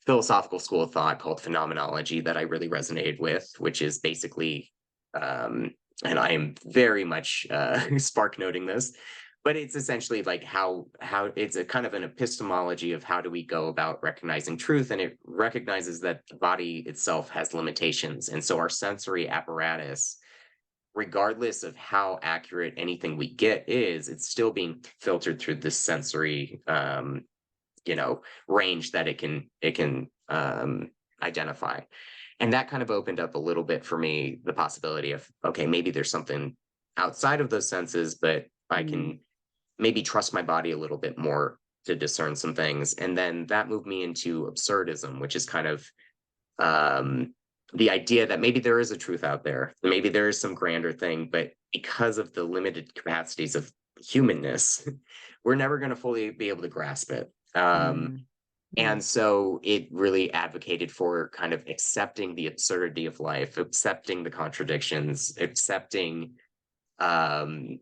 B: philosophical school of thought called phenomenology that I really resonated with, which is basically, um, and I am very much spark noting this, but it's essentially like how it's a kind of an epistemology of how do we go about recognizing truth, and it recognizes that the body itself has limitations, and so our sensory apparatus, regardless of how accurate anything we get is, it's still being filtered through this sensory range that it can identify. And that kind of opened up a little bit for me the possibility of, okay, maybe there's something outside of those senses, but I
A: Mm.
B: can maybe trust my body a little bit more to discern some things. And then that moved me into absurdism, which is kind of, um, the idea that maybe there is a truth out there, maybe there is some grander thing, but because of the limited capacities of humanness, we're never going to fully be able to grasp it.
A: Mm. Mm.
B: And so it really advocated for kind of accepting the absurdity of life, accepting the contradictions, accepting, the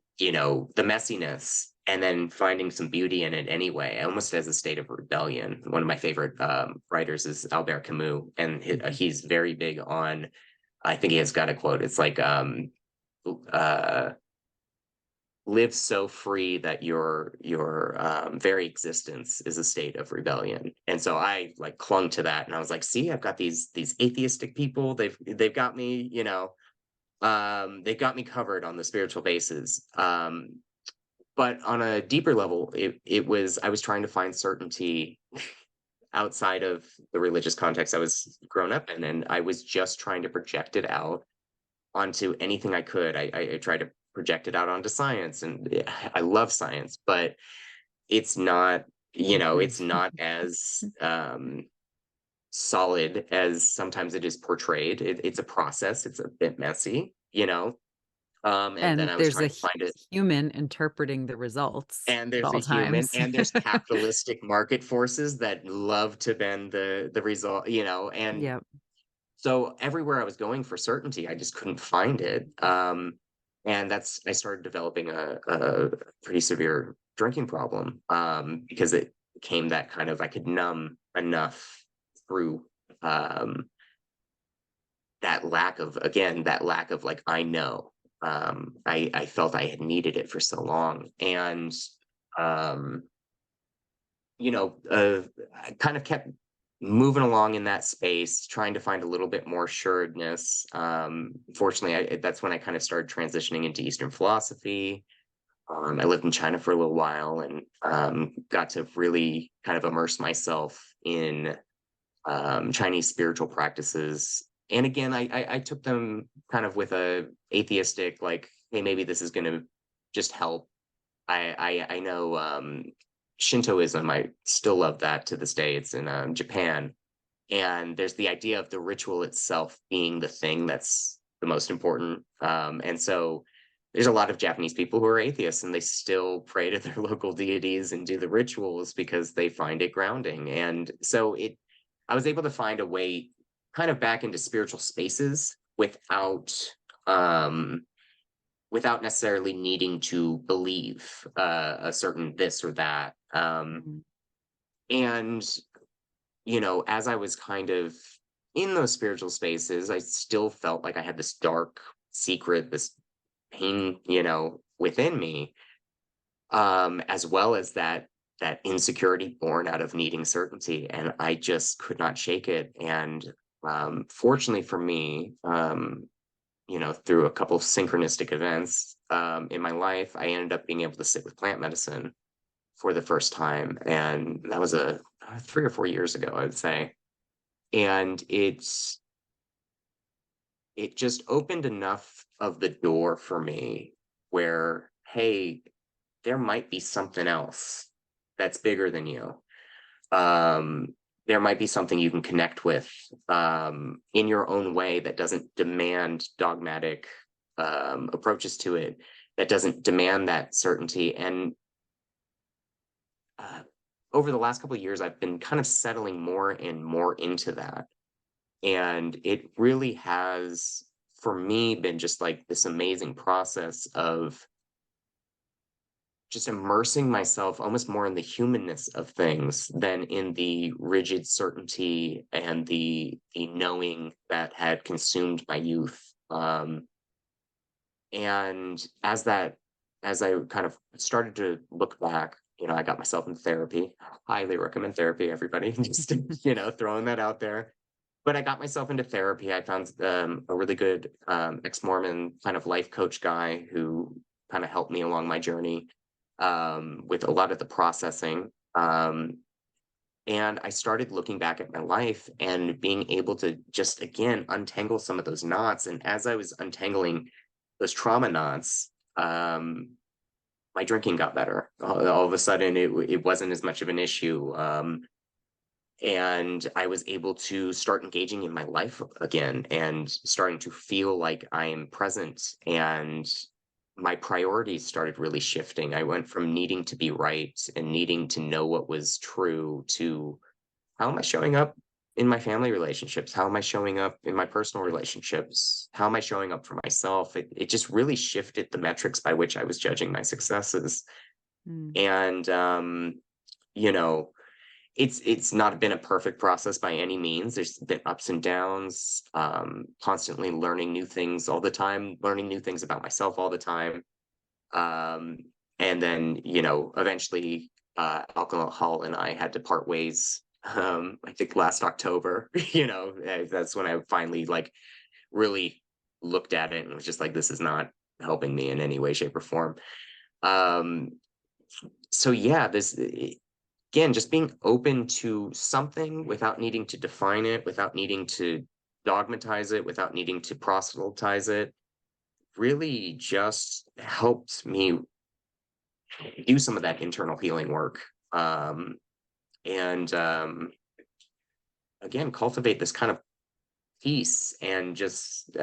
B: messiness, and then finding some beauty in it anyway, almost as a state of rebellion. One of my favorite writers is Albert Camus, and
A: Mhm.
B: he's very big on, I think he has got a quote. It's like, uh, live so free that your very existence is a state of rebellion. And so I like clung to that, and I was like, see, I've got these atheistic people, they've got me, they've got me covered on the spiritual basis. But on a deeper level, it was I was trying to find certainty outside of the religious context I was grown up in, and I was just trying to project it out onto anything I could. I tried to project it out onto science. And I love science, but it's not, it's
A: Mhm.
B: not as solid as sometimes it is portrayed. It's a process. It's a bit messy. And then
A: And
B: I was
A: there's
B: trying
A: a
B: to find it.
A: human interpreting the results
B: And
A: at
B: there's a
A: all
B: human,
A: times.
B: and there's capitalistic market forces that love to bend the result. And
A: Yep.
B: so everywhere I was going for certainty, I just couldn't find it. And I started developing a pretty severe drinking problem, because it became that kind of, I could numb enough through um, that lack of like, I know. I felt I had needed it for so long. And, um, I kind of kept moving along in that space, trying to find a little bit more assuredness. Fortunately, that's when I kind of started transitioning into Eastern philosophy. I lived in China for a little while and got to really kind of immerse myself in Chinese spiritual practices. And again, I took them kind of with a atheistic, like, hey, maybe this is going to just help. I know Shintoism. I still love that to this day. It's in Japan, and there's the idea of the ritual itself being the thing that's the most important. And so there's a lot of Japanese people who are atheists, and they still pray to their local deities and do the rituals because they find it grounding. And so I was able to find a way kind of back into spiritual spaces um, without necessarily needing to believe a certain this or that.
A: Mm.
B: And as I was kind of in those spiritual spaces, I still felt like I had this dark secret, this pain, within me, as well as that insecurity born out of needing certainty, and I just could not shake it. And fortunately for me, through a couple of synchronistic events in my life, I ended up being able to sit with plant medicine for the first time, and that was 3 or 4 years ago, I would say. And it just opened enough of the door for me where, hey, there might be something else that's bigger than you. Um, there might be something you can connect with in your own way that doesn't demand dogmatic approaches to it, that doesn't demand that certainty. And uh, over the last couple of years, I've been kind of settling more and more into that. And it really has, for me, been just like this amazing process of just immersing myself almost more in the humanness of things than in the rigid certainty and the knowing that had consumed my youth. And as I kind of started to look back, I got myself in therapy. Highly recommend therapy, everybody. Just throwing that out there. But I got myself into therapy. I found a really good ex-Mormon kind of life coach guy who kind of helped me along my journey with a lot of the processing. And I started looking back at my life and being able to just, again, untangle some of those knots. And as I was untangling those trauma knots, my drinking got better. All of a sudden, it wasn't as much of an issue. And I was able to start engaging in my life again and starting to feel like I am present, and my priorities started really shifting. I went from needing to be right and needing to know what was true to, how am I showing up in my family relationships? How am I showing up in my personal relationships? How am I showing up for myself? It just really shifted the metrics by which I was judging my successes.
A: Mm.
B: And you know, it's not been a perfect process by any means. There's been ups and downs, constantly learning new things all the time, learning new things about myself all the time. Um, and then, eventually, alcohol and I had to part ways. I think last October, that's when I finally like really looked at it and was just like, this is not helping me in any way, shape, or form. Um, so yeah, again, just being open to something without needing to define it, without needing to dogmatize it, without needing to proselytize it. really just helped me do some of that internal healing work. Um, and again, cultivate this kind of peace and just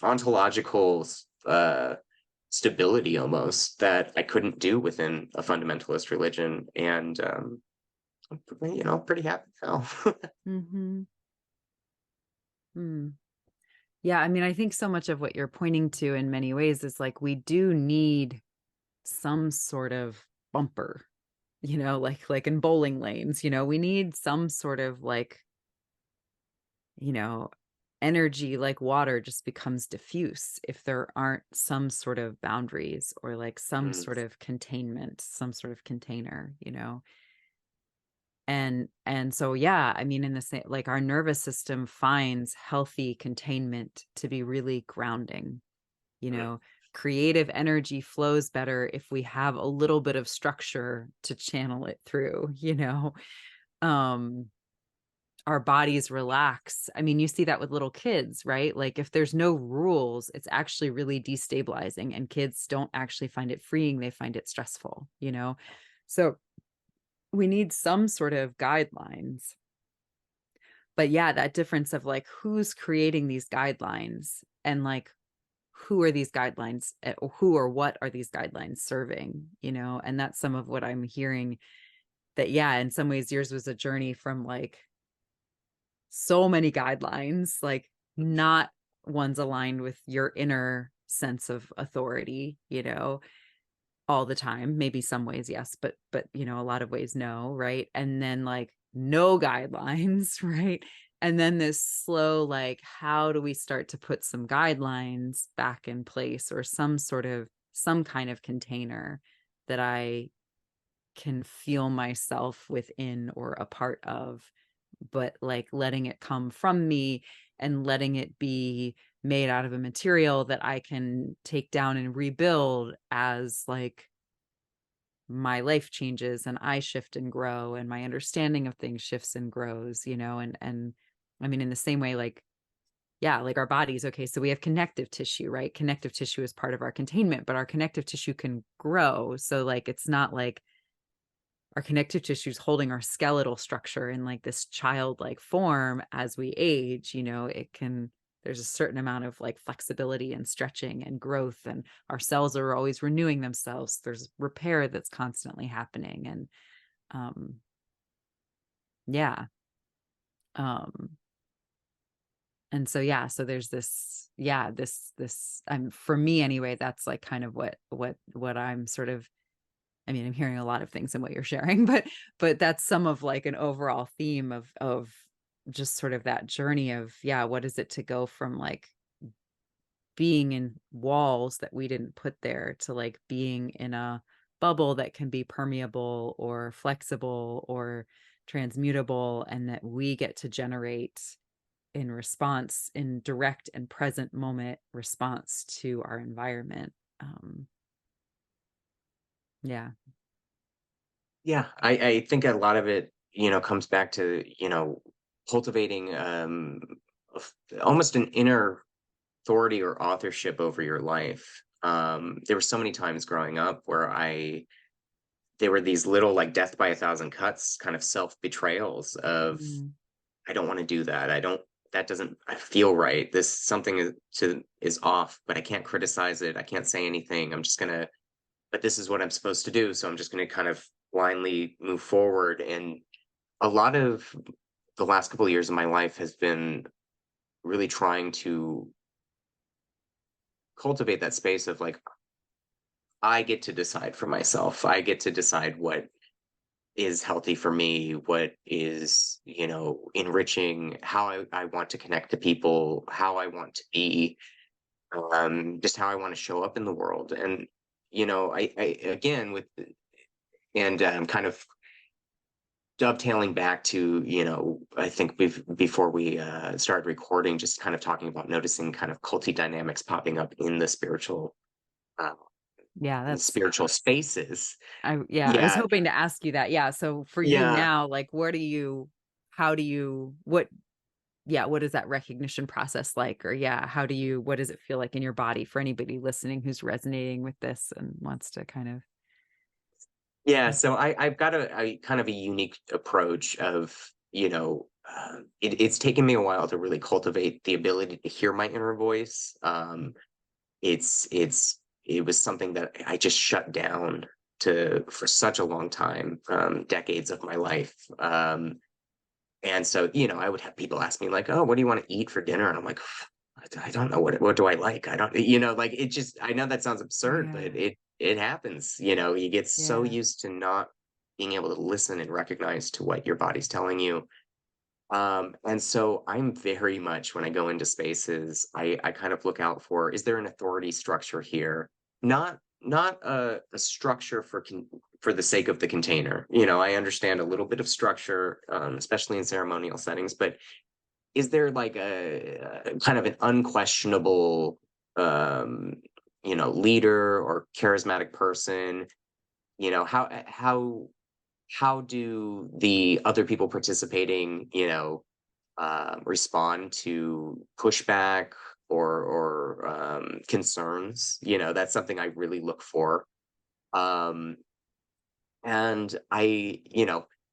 B: ontological stability almost that I couldn't do within a fundamentalist religion. And pretty happy now.
A: Mm-hmm. Hmm. Yeah, I mean, I think so much of what you're pointing to in many ways is like we do need some sort of bumper, like in bowling lanes, we need some sort of like, you know, energy like water just becomes diffuse if there aren't some sort of boundaries or like some
B: Mm,
A: sort of containment, some sort of container. And so yeah, I mean in the same like our nervous system finds healthy containment to be really grounding. you
B: mm,
A: know Creative energy flows better if we have a little bit of structure to channel it through. um our bodies relax. I mean, you see that with little kids, right? Like if there's no rules, it's actually really destabilizing, and kids don't actually find it freeing, they find it stressful. So we need some sort of guidelines. But yeah, that difference of like who's creating these guidelines, and like who are these guidelines, or who or what are these guidelines serving. And that's some of what I'm hearing, that yeah, in some ways yours was a journey from like so many guidelines, like not ones aligned with your inner sense of authority, all the time. Maybe some ways yes, but a lot of ways no, right? And then like no guidelines, right? And then this slow like, how do we start to put some guidelines back in place, or some kind of container that I can feel myself within or a part of, but like letting it come from me and letting it be made out of a material that I can take down and rebuild as like my life changes and I shift and grow and my understanding of things shifts and grows. And I mean in the same way, like yeah, like our bodies, okay, so we have connective tissue, right? Connective tissue is part of our containment, but our connective tissue can grow. So like it's not like our connective tissue is holding our skeletal structure in like this childlike form. As we age, there's a certain amount of like flexibility and stretching and growth, and our cells are always renewing themselves. There's repair that's constantly happening. And um yeah um and so yeah, so there's this, yeah, this for me anyway, that's like kind of what I'm sort of, I mean, I'm hearing a lot of things in what you're sharing, but that's some of like an overall theme of just sort of that journey of, yeah, what is it to go from like being in walls that we didn't put there to like being in a bubble that can be permeable or flexible or transmutable, and that we get to generate in response, in direct and present moment response to our environment. um yeah.
B: yeah, I think a lot of it, comes back to, cultivating almost an inner authority or authorship over your life. There were so many times growing up where there were these little like death by a thousand cuts kind of self betrayals of,
A: Mm.
B: I don't want to do that. That doesn't, I feel right. This something is off, but I can't criticize it. I can't say anything. But this is what I'm supposed to do. So I'm just going to kind of blindly move forward. And a lot of the last couple of years of my life has been really trying to cultivate that space of like, I get to decide for myself. I get to decide what is healthy for me, what is, enriching, how I want to connect to people, how I want to be, just how I want to show up in the world. And, I again, and kind of dovetailing back to, I think before we started recording, just kind of talking about noticing kind of culty dynamics popping up uh,
A: Yeah,
B: in
A: that's
B: spiritual spaces.
A: I was
B: Yeah,
A: hoping to ask you that. Yeah. So for you
B: yeah.
A: now, like, how do you, what yeah, what is that recognition process like? Or yeah, what does it feel like in your body for anybody listening who's resonating with this and wants to kind of
B: Yeah, so I've got a kind of a unique approach of, it's taken me a while to really cultivate the ability to hear my inner voice. It was something that I just shut down to for such a long time, decades of my life. And so, I would have people ask me like, "Oh, what do you want to eat for dinner?" And I'm like, I don't know what do I like? I don't, like it just. I know that sounds absurd, but
A: yeah,
B: it happens. You get so
A: yeah.
B: used to not being able to listen and recognize to what your body's telling you. And so I'm very much when I go into spaces, I kind of look out for, is there an authority structure here? Not a structure for the sake of the container. I understand a little bit of structure, especially in ceremonial settings, but is there like a kind of an unquestionable, um, leader or charismatic person? How do the other people participating, respond to pushback or concerns? That's something I really look for. Um, and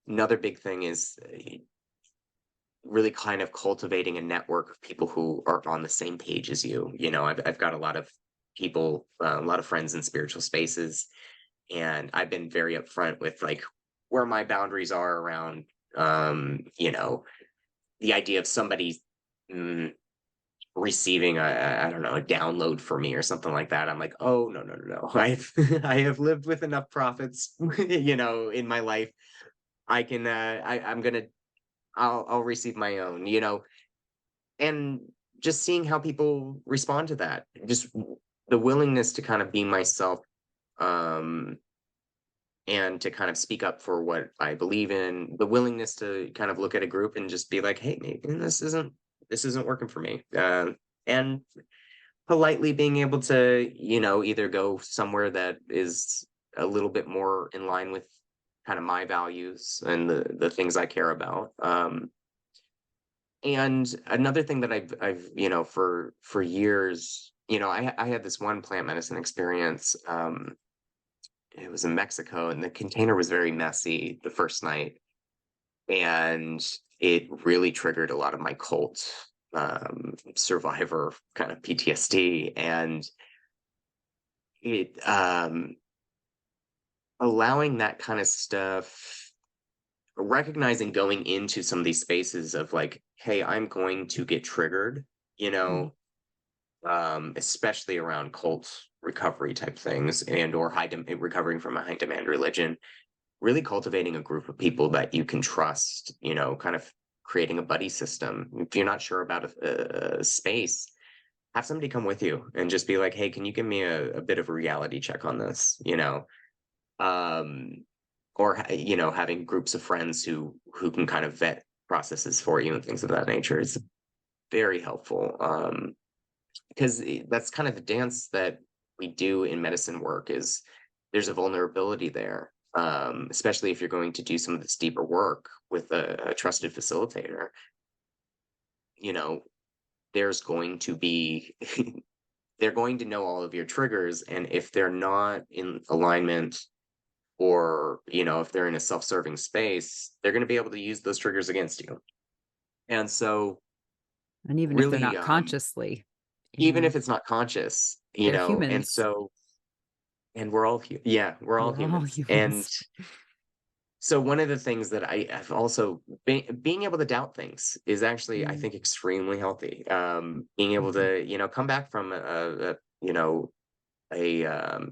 B: another big thing is really kind of cultivating a network of people who are on the same page as you. I've got a lot of people, a lot of friends in spiritual spaces, and I've been very upfront with like where my boundaries are around, the idea of somebody mm, receiving I don't know, a download for me or something like that. I'm like, oh no, no, no, no. I have lived with enough prophets, in my life. I can I'm gonna I'll receive my own, and just seeing how people respond to that. Just the willingness to kind of be myself, um and to kind of speak up for what I believe in, the willingness to kind of look at a group and just be like, "Hey, maybe this isn't working for me," and politely being able to, either go somewhere that is a little bit more in line with kind of my values and the things I care about. And another thing that I've for years, I had this one plant medicine experience. It was in Mexico, and the container was very messy the first night, and it really triggered a lot of my cult survivor kind of PTSD, and it allowing that kind of stuff, recognizing going into some of these spaces of like, hey, I'm going to get triggered, you
A: Mhm.
B: know, especially around cult recovery type things and or recovering from a high demand religion, really cultivating a group of people that you can trust, kind of creating a buddy system. If you're not sure about a space, have somebody come with you and just be like, hey, can you give me a bit of a reality check on this? Um, or having groups of friends who can kind of vet processes for you and things of that nature is very helpful. Because that's kind of the dance that we do in medicine work is there's a vulnerability there, especially if you're going to do some of this deeper work with a trusted facilitator. You know, there's going to be they're going to know all of your triggers, and if they're not in alignment or if they're in a self-serving space, they're going to be able to use those triggers against you. And so
A: And even if they're
B: really,
A: not consciously, you
B: even
A: know,
B: if it's not conscious,
A: they're
B: and
A: humans.
B: so and we're all yeah, we're all
A: We're all
B: humans. And
A: humans.
B: so one of the things that I've also being able to doubt things is actually, I
A: Mm,
B: think, extremely healthy. Being able
A: mhm.
B: to, come back from a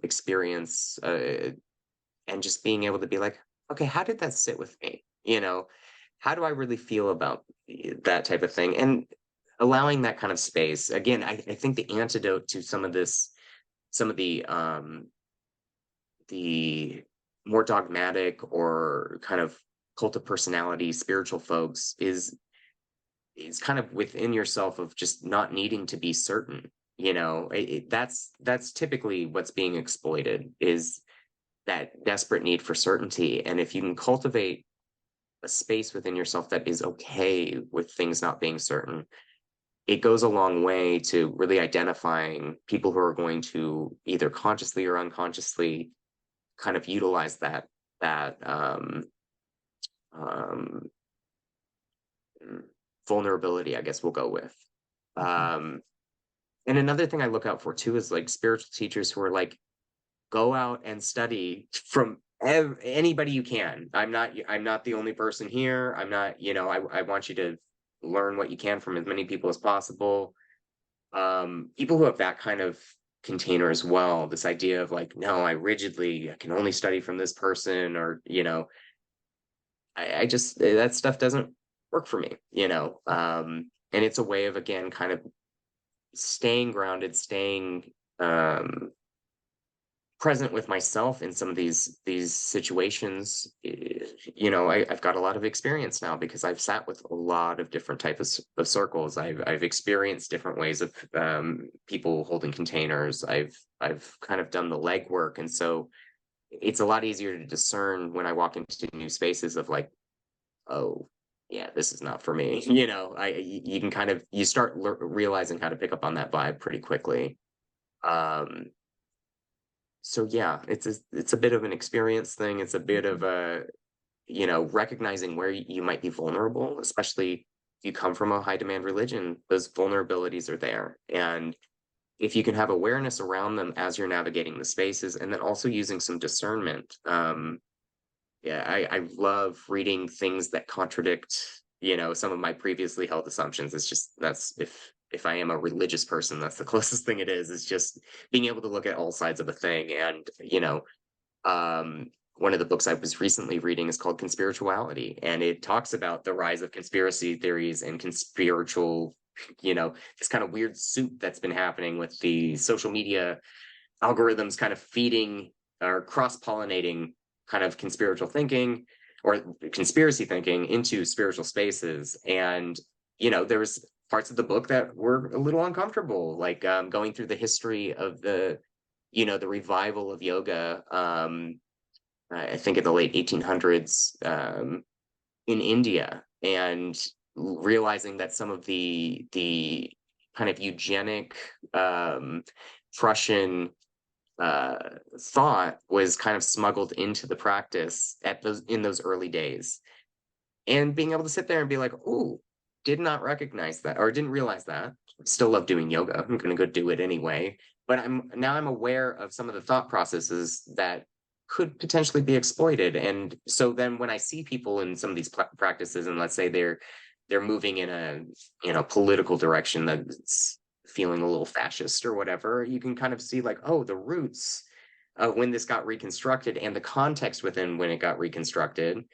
B: experience, and just being able to be like, okay, how did that sit with me? How do I really feel about that type of thing? And allowing that kind of space. Again, I think the antidote to some of the more dogmatic or kind of cult of personality, spiritual folks is kind of within yourself of just not needing to be certain. That's typically what's being exploited is that desperate need for certainty. And if you can cultivate a space within yourself that is okay with things not being certain, it goes a long way to really identifying people who are going to either consciously or unconsciously kind of utilize that um, mm, vulnerability, I guess we'll go with.
A: Mhm.
B: Um, and another thing I look out for too is like spiritual teachers who are like, go out and study from anybody you can. I'm not the only person here. I'm not, I want you to learn what you can from as many people as possible. People who have that kind of container as well, this idea of like, no, I can only study from this person, or I just that stuff doesn't work for me. And it's a way of, again, kind of staying grounded, staying um present with myself in some of these situations. I've got a lot of experience now because I've sat with a lot of different types of circles. I've experienced different ways of people holding containers. I've kind of done the legwork, and so it's a lot easier to discern when I walk into new spaces of like, oh, yeah, this is not for me. You can kind of you start realizing how to pick up on that vibe pretty quickly. Um, so yeah, it's a bit of an experience thing. It's a bit of
A: Mhm.
B: a, recognizing where you might be vulnerable, especially if you come from a high demand religion. Those vulnerabilities are there. And if you can have awareness around them as you're navigating the spaces, and then also using some discernment. Yeah, I love reading things that contradict, some of my previously held assumptions. It's just that's if I am a religious person, that's the closest thing it is just being able to look at all sides of a thing. And, one of the books I was recently reading is called Conspirituality, and it talks about the rise of conspiracy theories and conspiritual, this kind of weird soup that's been happening with the social media algorithms kind of feeding or cross-pollinating kind of conspiritual thinking or conspiracy thinking into spiritual spaces. And there was parts of the book that were a little uncomfortable, like going through the history of the revival of yoga. I think in the late 1800s, in India, and realizing that some of the kind of eugenic Prussian uh, thought was kind of smuggled into the practice at those in those early days, and being able to sit there and be like, "Ooh, did not recognize that, or didn't realize that." Still love doing yoga. I'm going to go do it anyway. But I'm aware of some of the thought processes that could potentially be exploited. And so then when I see people in some of these practices, and let's say they're moving in a political direction that's feeling a little fascist or whatever, you can kind of see like, oh, the roots of when this got reconstructed and the context within when it got reconstructed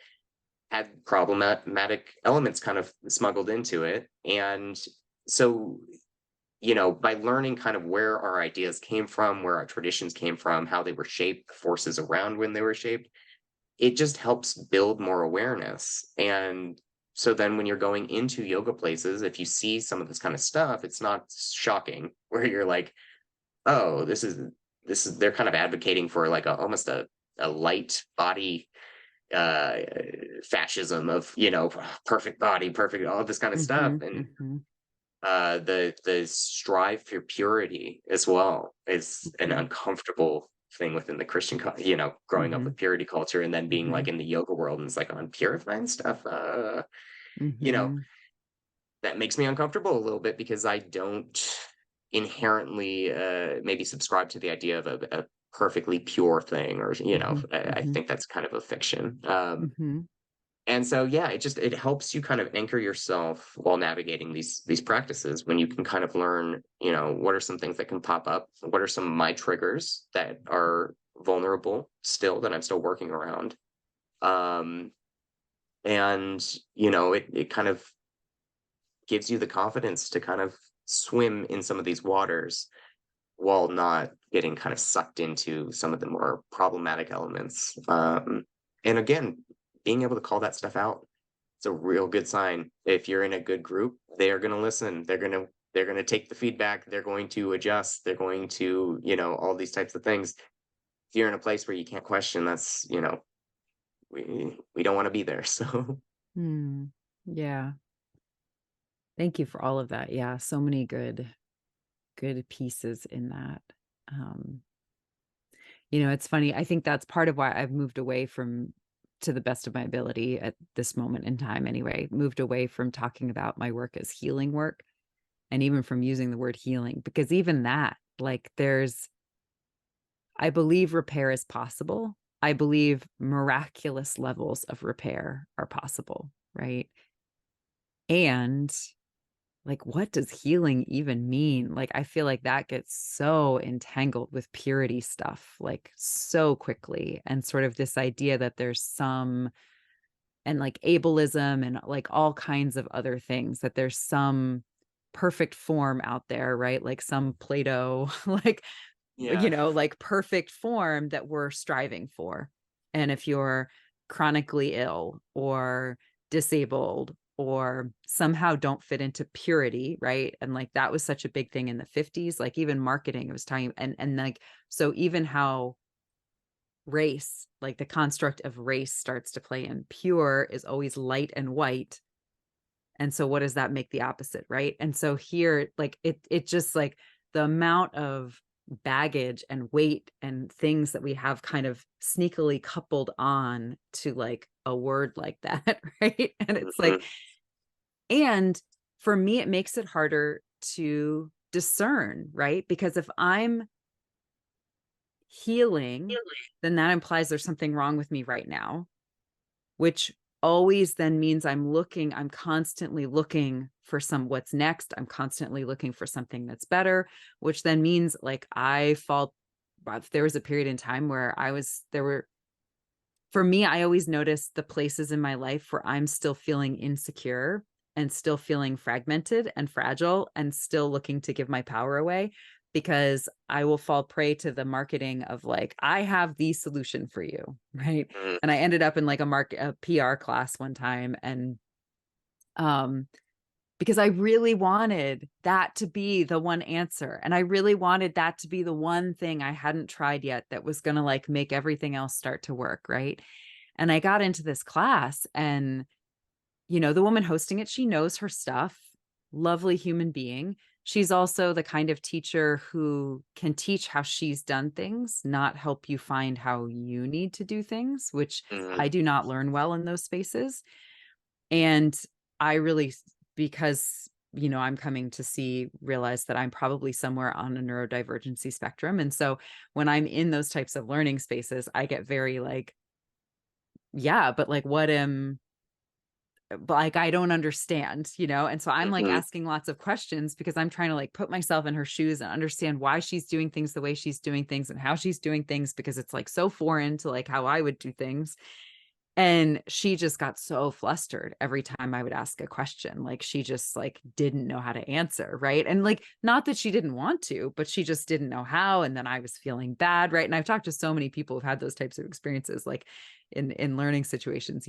B: had problematic elements kind of smuggled into it. And so, by learning kind of where our ideas came from, where our traditions came from, how they were shaped, the forces around when they were shaped, it just helps build more awareness. And so then when you're going into yoga places, if you see some of this kind of stuff, it's not shocking where you're like, oh, this is they're kind of advocating for like almost a light body uh fascism of perfect body, perfect, all this kind of stuff.
A: Mhm.
B: And
A: Mhm.
B: the strive for purity as well is an
A: Mhm.
B: uncomfortable thing within the Christian growing up
A: Mhm.
B: with purity culture, and then being like
A: Mhm.
B: in the yoga world and it's like on purifying stuff. You know
A: Mhm.
B: that makes me uncomfortable a little bit because I don't inherently maybe subscribe to the idea of a perfectly pure thing, or
A: Mhm.
B: I
A: Mhm.
B: think that's kind of a fiction.
A: Mhm.
B: And so, yeah, it helps you kind of anchor yourself while navigating these practices, when you can kind of learn, what are some things that can pop up? What are some of my triggers that are vulnerable still, that I'm still working around? Um, and it kind of gives you the confidence to kind of swim in some of these waters while not getting kind of sucked into some of the more problematic elements. And again, being able to call that stuff out, it's a real good sign. If you're in a good group, they are going to listen. They're going to take the feedback. They're going to adjust. They're going to, all these types of things. If you're in a place where you can't question, that's, we don't want to be there. So,
A: Hmm. Yeah. Thank you for all of that. Yeah, so many good pieces in that. Um, it's funny. I think that's part of why I've moved away from, to the best of my ability at this moment in time anyway, moved away from talking about my work as healing work, and even from using the word healing, because even that, like, I believe repair is possible. I believe miraculous levels of repair are possible, right? And like, what does healing even mean? Like, I feel like that gets so entangled with purity stuff, like so quickly. And sort of this idea that there's some, and like ableism and like all kinds of other things, that there's some perfect form out there, right? Like some Plato, like,
B: Yeah.
A: like perfect form that we're striving for. And if you're chronically ill or disabled or somehow don't fit into purity, right? And like that was such a big thing in the 50s, like even marketing, it was talking, and like, so even how race, like the construct of race starts to play in. Pure is always light and white, and so what does that make the opposite, right? And so here, like it just like the amount of baggage and weight and things that we have kind of sneakily coupled on to like a word like that, right? And it's like,
B: Mhm.
A: and for me, it makes it harder to discern, right? Because if I'm healing, then that implies there's something wrong with me right now, which always then means I'm constantly looking for what's next. I'm constantly looking for something that's better, which then means like there was a period in time where for me, I always notice the places in my life where I'm still feeling insecure and still feeling fragmented and fragile and still looking to give my power away, because I will fall prey to the marketing of like, I have the solution for you. Right.
B: Mhm.
A: And I ended up in like a PR class one time. And, um, because I really wanted that to be the one answer. And I really wanted that to be the one thing I hadn't tried yet that was going to like make everything else start to work. Right. And I got into this class, and, the woman hosting it, she knows her stuff, lovely human being. She's also the kind of teacher who can teach how she's done things, not help you find how you need to do things, which
B: Mhm.
A: I do not learn well in those spaces. And I really, because, I'm coming to realize that I'm probably somewhere on a neurodivergency spectrum. And so when I'm in those types of learning spaces, I get very like, yeah, but like, but like, I don't understand, And so I'm like
B: Mhm.
A: asking lots of questions because I'm trying to like put myself in her shoes and understand why she's doing things the way she's doing things and how she's doing things, because it's like so foreign to like how I would do things. And she just got so flustered every time I would ask a question. Like she just like didn't know how to answer, right? And like, not that she didn't want to, but she just didn't know how. And then I was feeling bad, right? And I've talked to so many people who've had those types of experiences, like in learning situations,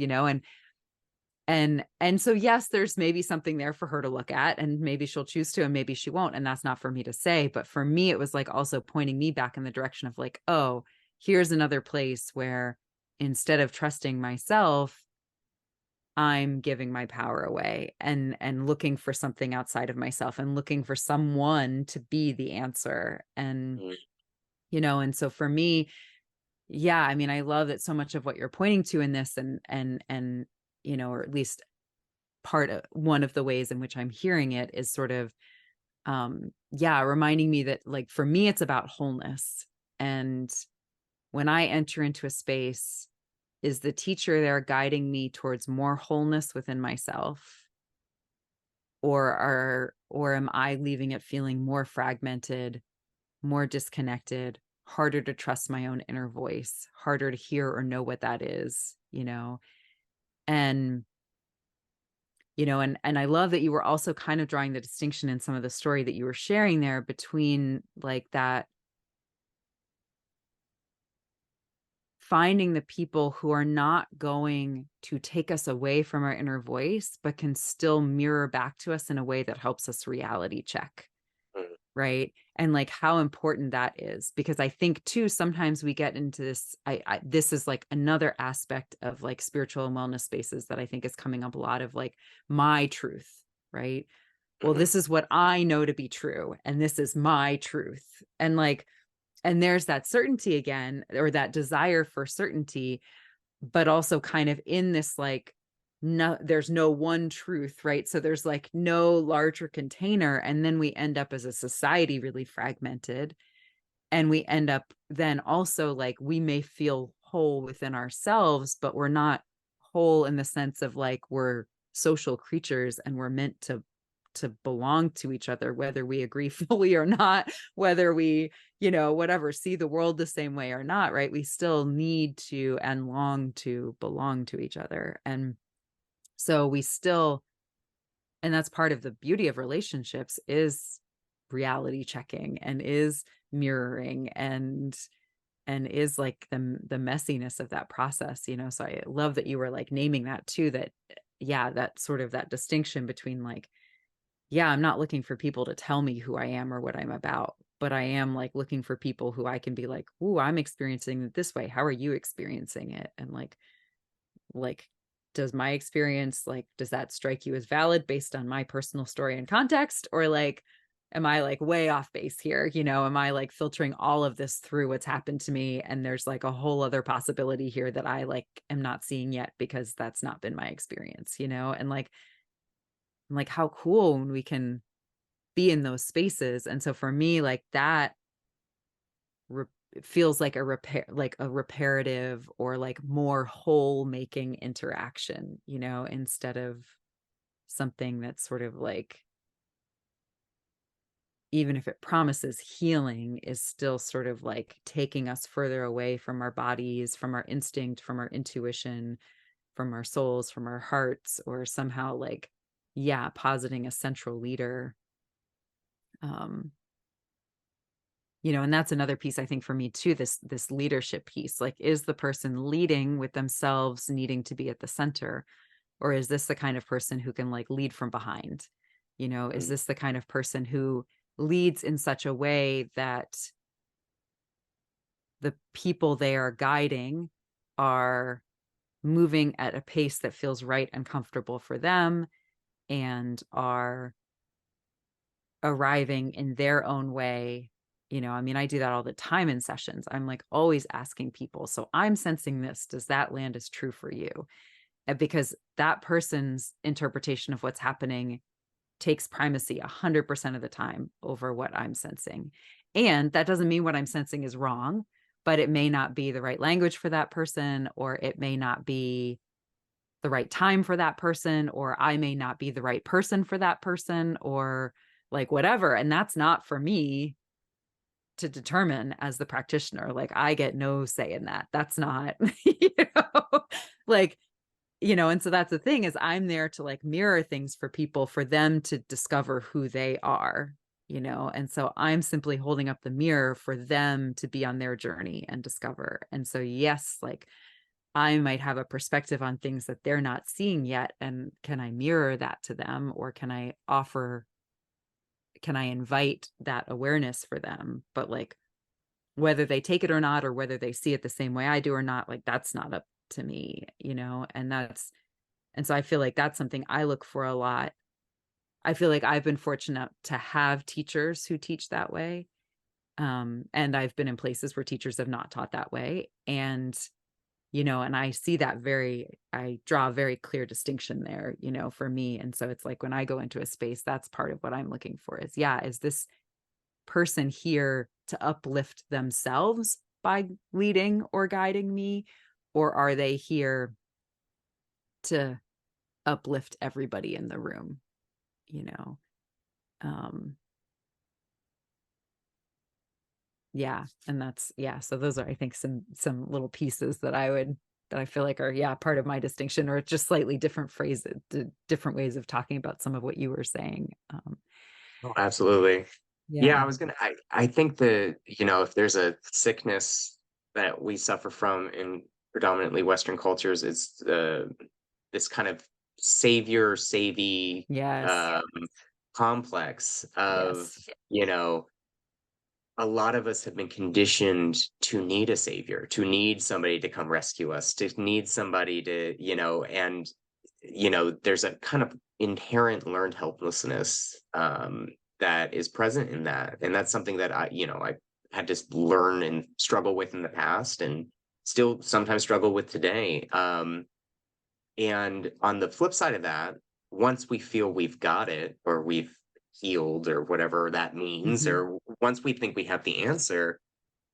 A: and so yes, there's maybe something there for her to look at, and maybe she'll choose to and maybe she won't, and that's not for me to say. But for me, it was like also pointing me back in the direction of like, oh, here's another place where instead of trusting myself, I'm giving my power away and looking for something outside of myself and looking for someone to be the answer. And
B: Mhm.
A: and so for me, yeah, I mean, I love that so much of what you're pointing to in this, and or at least one of the ways in which I'm hearing it is sort of, yeah, reminding me that like for me it's about wholeness. And when I enter into a space, is the teacher there guiding me towards more wholeness within myself, or am I leaving it feeling more fragmented, more disconnected, harder to trust my own inner voice, harder to hear or know what that is, and and I love that you were also kind of drawing the distinction in some of the story that you were sharing there between like that, finding the people who are not going to take us away from our inner voice, but can still mirror back to us in a way that helps us reality check. right? And like how important that is, because I think too sometimes we get into this, this is like another aspect of like spiritual and wellness spaces that I think is coming up a lot, of like my truth, right? Well,
B: Mhm.
A: this is what I know to be true, and this is my truth. And like, and there's that certainty again, or that desire for certainty, but also kind of in this like, no, there's no one truth, right? So there's like no larger container, and then we end up as a society really fragmented, and we end up then also like we may feel whole within ourselves, but we're not whole in the sense of like we're social creatures and we're meant to belong to each other, whether we agree fully or not, whether we, whatever, see the world the same way or not, right? We still need to and long to belong to each other. And so we still, and that's part of the beauty of relationships, is reality checking and is mirroring and is like the messiness of that process. So I love that you were like naming that too, that yeah, that sort of that distinction between like, yeah, I'm not looking for people to tell me who I am or what I'm about, but I am like looking for people who I can be like, ooh, I'm experiencing it this way, how are you experiencing it? And like does my experience, like, does that strike you as valid based on my personal story and context, or like am I like way off base here? Am I like filtering all of this through what's happened to me, and there's like a whole other possibility here that I like am not seeing yet because that's not been my experience? And like how cool when we can be in those spaces. And so for me, like that re- feels like a repair, like a reparative or like more whole making interaction, instead of something that's sort of like, even if it promises healing, is still sort of like taking us further away from our bodies, from our instinct, from our intuition, from our souls, from our hearts, or somehow like, yeah, positing a central leader. um and that's another piece I think for me too, this leadership piece, like, is the person leading with themselves needing to be at the center, or is this the kind of person who can like lead from behind? Is
B: Mhm.
A: this the kind of person who leads in such a way that the people they are guiding are moving at a pace that feels right and comfortable for them, and are arriving in their own way? I mean, I do that all the time in sessions. I'm like always asking people, so I'm sensing this, does that land as true for you? And because that person's interpretation of what's happening takes primacy 100% of the time over what I'm sensing. And that doesn't mean what I'm sensing is wrong, but it may not be the right language for that person, or it may not be the right time for that person, or I may not be the right person for that person, or like whatever. And that's not for me to determine as the practitioner. Like, I get no say in that. That's not, like, and so that's the thing, is I'm there to like mirror things for people, for them to discover who they are, and so I'm simply holding up the mirror for them to be on their journey and discover. And so, yes, like, I might have a perspective on things that they're not seeing yet. And can I mirror that to them? Or can I invite that awareness for them? But like, whether they take it or not, or whether they see it the same way I do or not, like, that's not up to me, and so I feel like that's something I look for a lot. I feel like I've been fortunate to have teachers who teach that way. And I've been in places where teachers have not taught that way. And I see that I draw a very clear distinction there, for me. And so it's like when I go into a space, that's part of what I'm looking for, is, yeah, is this person here to uplift themselves by leading or guiding me? Or are they here to uplift everybody in the room? you know um yeah, and that's, yeah, so those are, I think, some little pieces that I feel like are, yeah, part of my distinction, or just slightly different phrases, different ways of talking about some of what you were saying.
B: Oh, absolutely. Yeah,
A: Yeah.
B: I think that, if there's a sickness that we suffer from in predominantly Western cultures, it's this kind of savior, savvy,
A: Yes.
B: um, complex of,
A: Yes.
B: you know, a lot of us have been conditioned to need a savior, to need somebody to come rescue us, to need somebody to, and, there's a kind of inherent learned helplessness that is present in that. And that's something that I had to learn and struggle with in the past and still sometimes struggle with today. And on the flip side of that, once we feel we've got it or we've healed or whatever that means,
A: Hmm.
B: or once we think we have the answer,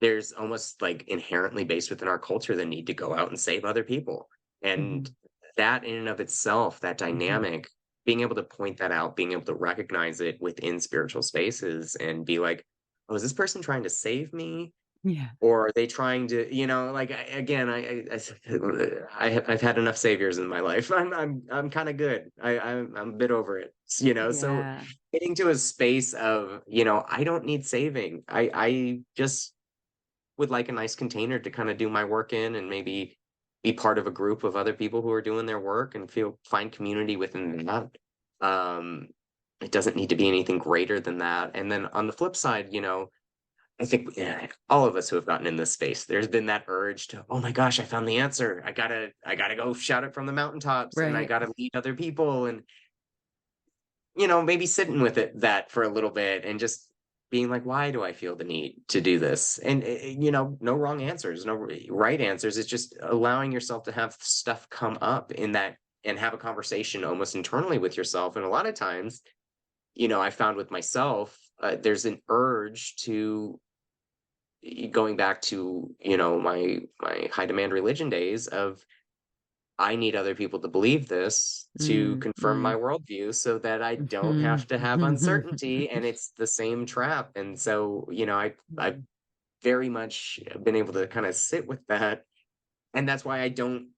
B: there's almost like inherently based within our culture the need to go out and save other people. And
A: Hmm.
B: that in and of itself, that
A: Hmm.
B: dynamic, being able to point that out, being able to recognize it within spiritual spaces and be like, oh, is this person trying to save me?
A: Yeah.
B: Or are they trying to, like again, I've had enough saviors in my life. I'm kind of good. I'm a bit over it, So
A: Yeah.
B: getting to a space of, I don't need saving. I just would like a nice container to kind of do my work in and maybe be part of a group of other people who are doing their work and find community within that. Um, it doesn't need to be anything greater than that. And then on the flip side, I think, yeah, all of us who have gotten in this space, there's been that urge to, oh my gosh, I found the answer. I gotta go shout it from the mountaintops and I
A: Right.
B: gotta lead other people and, maybe sitting with that for a little bit and just being like, why do I feel the need to do this? And, no wrong answers, no right answers. It's just allowing yourself to have stuff come up in that and have a conversation almost internally with yourself. And a lot of times, I found with myself, there's an urge to going back to, my high demand religion days of I need other people to believe this to confirm my
A: Mm-hmm.
B: worldview so that I don't
A: Hmm.
B: have to have uncertainty, and it's the same trap. And so, I've very much been able to kind of sit with that. And that's why I don't,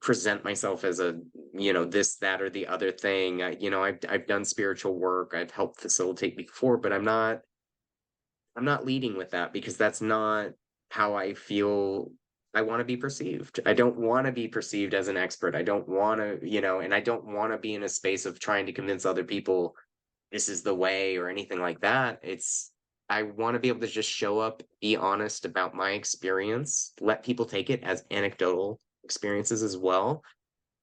B: present myself as a, this, that, or the other thing. I've done spiritual work. I've helped facilitate before, but I'm not leading with that because that's not how I feel I want to be perceived. I don't want to be perceived as an expert. I don't want to, and I don't want to be in a space of trying to convince other people this is the way or anything like that. I want to be able to just show up, be honest about my experience, let people take it as anecdotal experiences as well,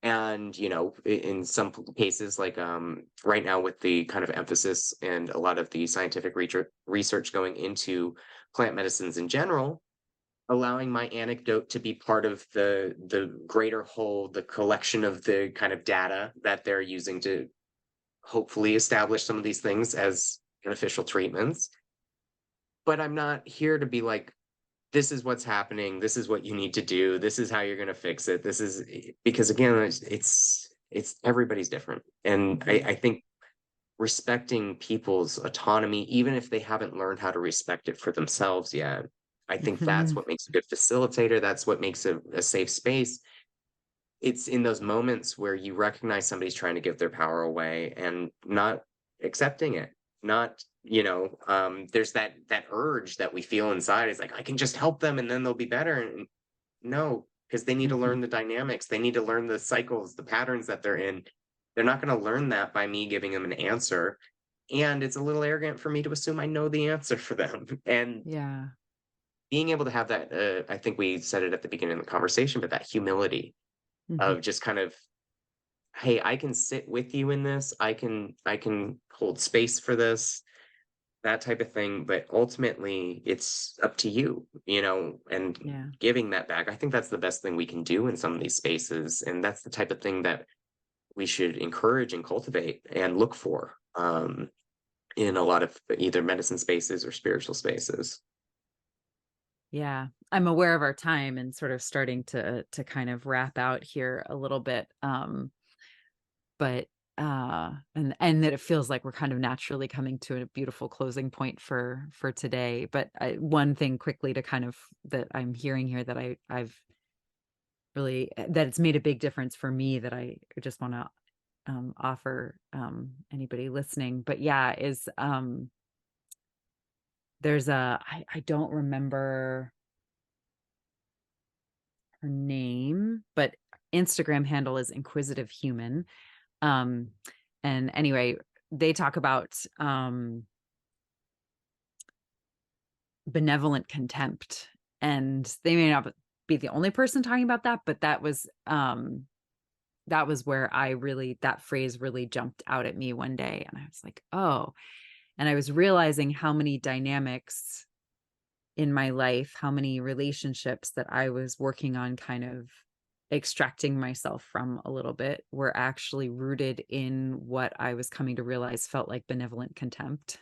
B: and, in some cases, like, right now with the kind of emphasis and a lot of the scientific research going into plant medicines in general, allowing my anecdote to be part of the greater whole, the collection of the kind of data that they're using to hopefully establish some of these things as beneficial treatments. But I'm not here to be like, this is what's happening. This is what you need to do. This is how you're going to fix it. This is because again, it's everybody's different, and I,
A: Hmm.
B: I think respecting people's autonomy, even if they haven't learned how to respect it for themselves yet, I think that's
A: Hmm.
B: what makes a good facilitator. That's what makes a safe space. It's in those moments where you recognize somebody's trying to give their power away and not accepting it. Not, there's that urge that we feel inside. Is like, I can just help them and then they'll be better. And no, because they need to
A: Hmm.
B: learn the dynamics. They need to learn the cycles, the patterns that they're in. They're not going to learn that by me giving them an answer. And it's a little arrogant for me to assume I know the answer for them. And
A: Yeah.
B: being able to have that, I think we said it at the beginning of the conversation, but that humility
A: Hmm.
B: of just kind of, hey, I can sit with you in this. I can hold space for this, that type of thing. But ultimately, it's up to you, and
A: Yeah.
B: giving that back. I think that's the best thing we can do in some of these spaces, and that's the type of thing that we should encourage and cultivate and look for in a lot of either medicine spaces or spiritual spaces.
A: Yeah. I'm aware of our time and sort of starting to kind of wrap out here a little bit. But and that it feels like we're kind of naturally coming to a beautiful closing point for today. But one thing quickly to kind of that I'm hearing here that I've really that it's made a big difference for me that I just want to offer anybody listening. But yeah, is there's I don't remember her name, but Instagram handle is inquisitive human. Um, and anyway, they talk about benevolent contempt, and they may not be the only person talking about that, but that was where that phrase really jumped out at me one day, and I was like, oh, and I was realizing how many dynamics in my life, how many relationships that I was working on kind of extracting myself from a little bit were actually rooted in what I was coming to realize felt like benevolent contempt.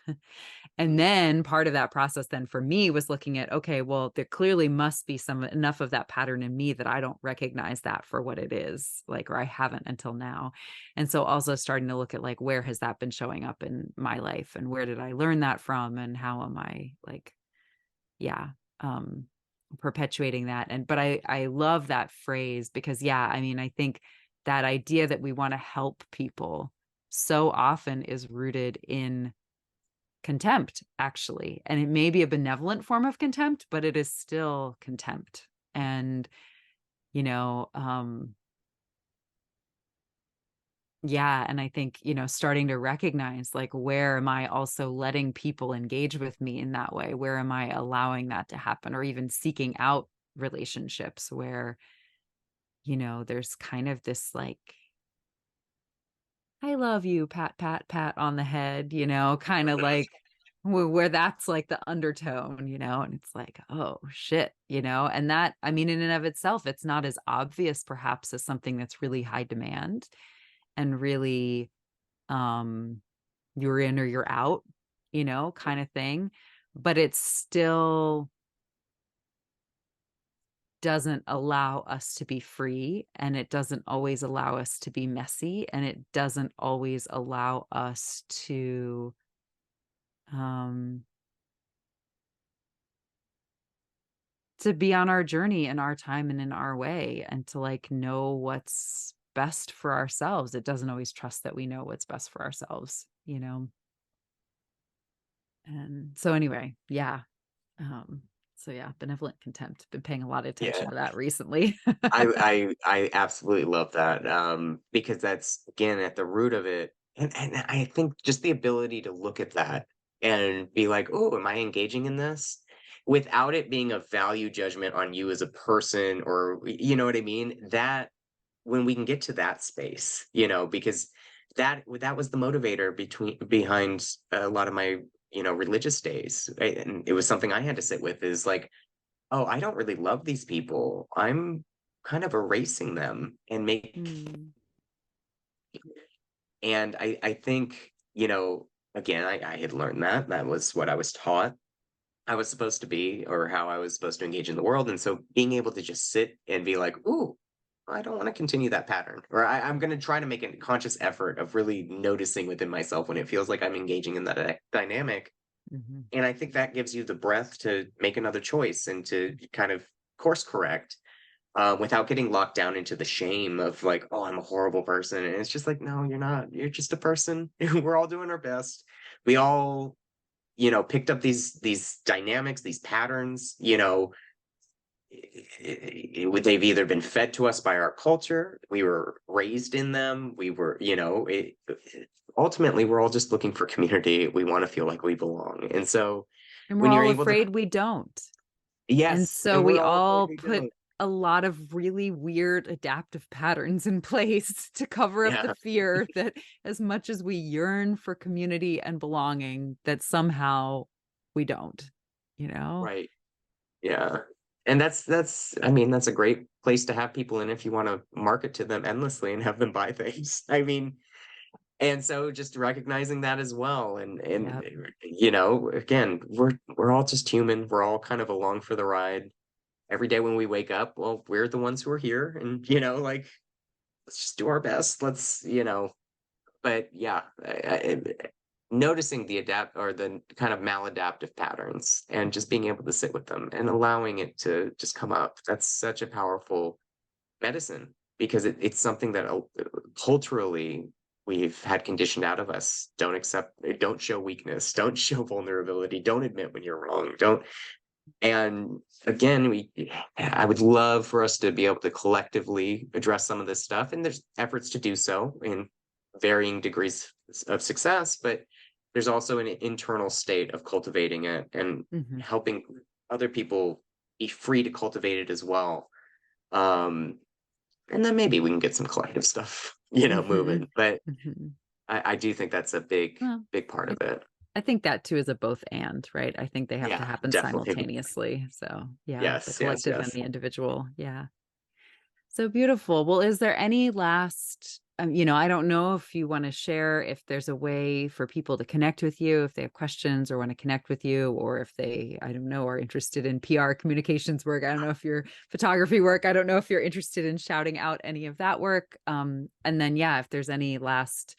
A: And then part of that process then for me was looking at, okay, well, there clearly must be enough of that pattern in me that I don't recognize that for what it is, like, or I haven't until now. And so also starting to look at, like, where has that been showing up in my life, and where did I learn that from, and how am I, like, yeah, perpetuating that. But I love that phrase because, yeah, I mean, I think that idea that we want to help people so often is rooted in contempt, actually. And it may be a benevolent form of contempt, but it is still contempt. And, you know, yeah, and I think, starting to recognize, like, where am I also letting people engage with me in that way? Where am I allowing that to happen? Or even seeking out relationships where, there's kind of this, like, I love you, pat, pat, pat on the head, kind of like where that's like the undertone, and it's like, oh shit, and that, I mean, in and of itself, it's not as obvious perhaps as something that's really high demand and really, you're in or you're out, kind of thing. But it still doesn't allow us to be free, and it doesn't always allow us to be messy, and it doesn't always allow us um to be on our journey in our time and in our way, and to, like, know what's best for ourselves. It doesn't always trust that we know what's best for ourselves. And so anyway, yeah. So yeah, benevolent contempt. Been paying a lot of
B: Yeah.
A: attention to that recently.
B: I absolutely love that, because that's, again, at the root of it, and I think just the ability to look at that and be like, "Oh, am I engaging in this?" Without it being a value judgment on you as a person, or you know what I mean? That when we can get to that space, because that was the motivator behind a lot of my, religious days, right? And it was something I had to sit with, is like, oh, I don't really love these people. I'm kind of erasing them and
A: Mm,
B: I think, again, I had learned that was what I was taught I was supposed to be, or how I was supposed to engage in the world. And so being able to just sit and be like, ooh, I don't want to continue that pattern, or I'm going to try to make a conscious effort of really noticing within myself when it feels like I'm engaging in that dynamic.
A: mhm,
B: And I think that gives you the breath to make another choice and to kind of course correct, without getting locked down into the shame of like, oh, I'm a horrible person. And it's just like, no, you're not. You're just a person. We're all doing our best. We all, picked up these dynamics, these patterns. They've either been fed to us by our culture, we were raised in them, we were, ultimately, we're all just looking for community. We want to feel like we belong. And so
A: and we're
B: when you're
A: all
B: able to,
A: afraid we don't. And
B: yes,
A: so
B: and
A: we
B: we're all afraid
A: all
B: we
A: put
B: don't.
A: a lot of really weird adaptive patterns in place to cover up the
B: Yeah,
A: fear that, as much as we yearn for community and belonging, that somehow we don't, you know?
B: right. Yeah. And that's I mean, that's a great place to have people in if you want to market to them endlessly and have them buy things. I mean, and so just recognizing that as well. And
A: Yep.
B: again, we're all just human. We're all kind of along for the ride. Every day when we wake up, well, we're the ones who are here, and like, let's just do our best. But yeah, noticing the adapt or the kind of maladaptive patterns and just being able to sit with them and allowing it to just come up. That's such a powerful medicine, because it's something that, culturally, we've had conditioned out of us. Don't show weakness, don't show vulnerability, don't admit when you're wrong, don't. And again, I would love for us to be able to collectively address some of this stuff, and there's efforts to do so in varying degrees of success, but there's also an internal state of cultivating it and
A: Hmm.
B: helping other people be free to cultivate it as well. Um, and then maybe we can get some collective stuff,
A: Hmm.
B: moving. But
A: Hmm.
B: I do think that's a
A: Well,
B: big part
A: I,
B: of it.
A: I think that too is a both and, right? I think they have to
B: Yeah,
A: happen
B: definitely.
A: simultaneously. So, yeah, the
B: Yes, yes,
A: collective and
B: yes.
A: the individual. Yeah. So beautiful. Well, is there any last, I don't know if you want to share if there's a way for people to connect with you, if they have questions or want to connect with you, or if they, I don't know, are interested in PR communications work. I don't know if your photography work. I don't know if you're interested in shouting out any of that work. And then, yeah, if there's any last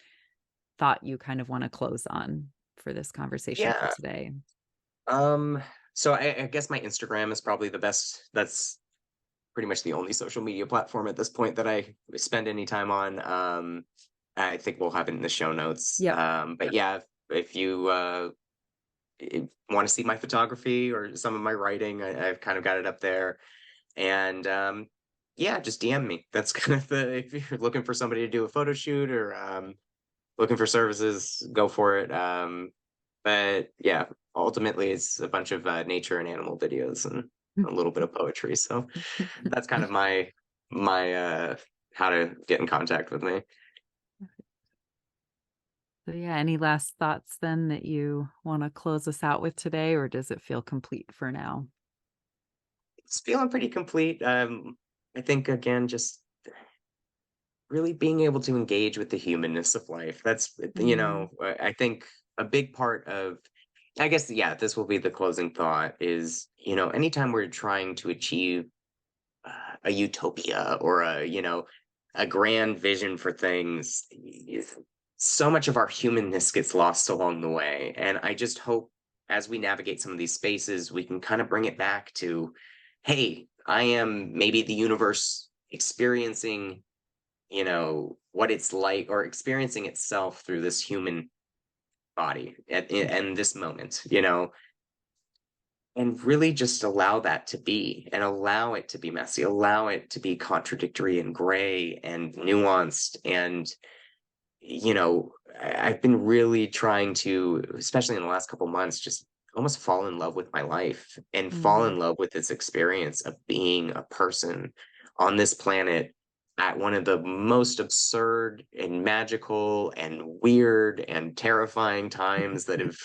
A: thought you kind of want to close on for this conversation for
B: Yeah.
A: today.
B: Um, so I guess my Instagram is probably the best. That's pretty much the only social media platform at this point that I spend any time on. I think we'll have it in the show notes.
A: Yep.
B: But yeah, if you want to see my photography or some of my writing, I've kind of got it up there. And yeah, just DM me. That's kind of the if you're looking for somebody to do a photo shoot or looking for services, go for it. But yeah, ultimately it's a bunch of nature and animal videos and a little bit of poetry. So that's kind of my how to get in contact with me.
A: So yeah, any last thoughts then that you want to close us out with today, or does it feel complete for now?
B: It's feeling pretty complete. I think again, just really being able to engage with the humanness of life. That's
A: Mm,
B: I think a big part of I guess yeah, this will be the closing thought is, anytime we're trying to achieve a utopia or a grand vision for things, so much of our humanness gets lost along the way. And I just hope as we navigate some of these spaces, we can kind of bring it back to, hey, I am maybe the universe experiencing, what it's like or experiencing itself through this human body and this moment, and really just allow that to be and allow it to be messy, allow it to be contradictory and gray and nuanced. And, I've been really trying to, especially in the last couple months, just almost fall in love with my life and fall
A: mm,
B: in love with this experience of being a person on this planet at one of the most absurd and magical and weird and terrifying times that have,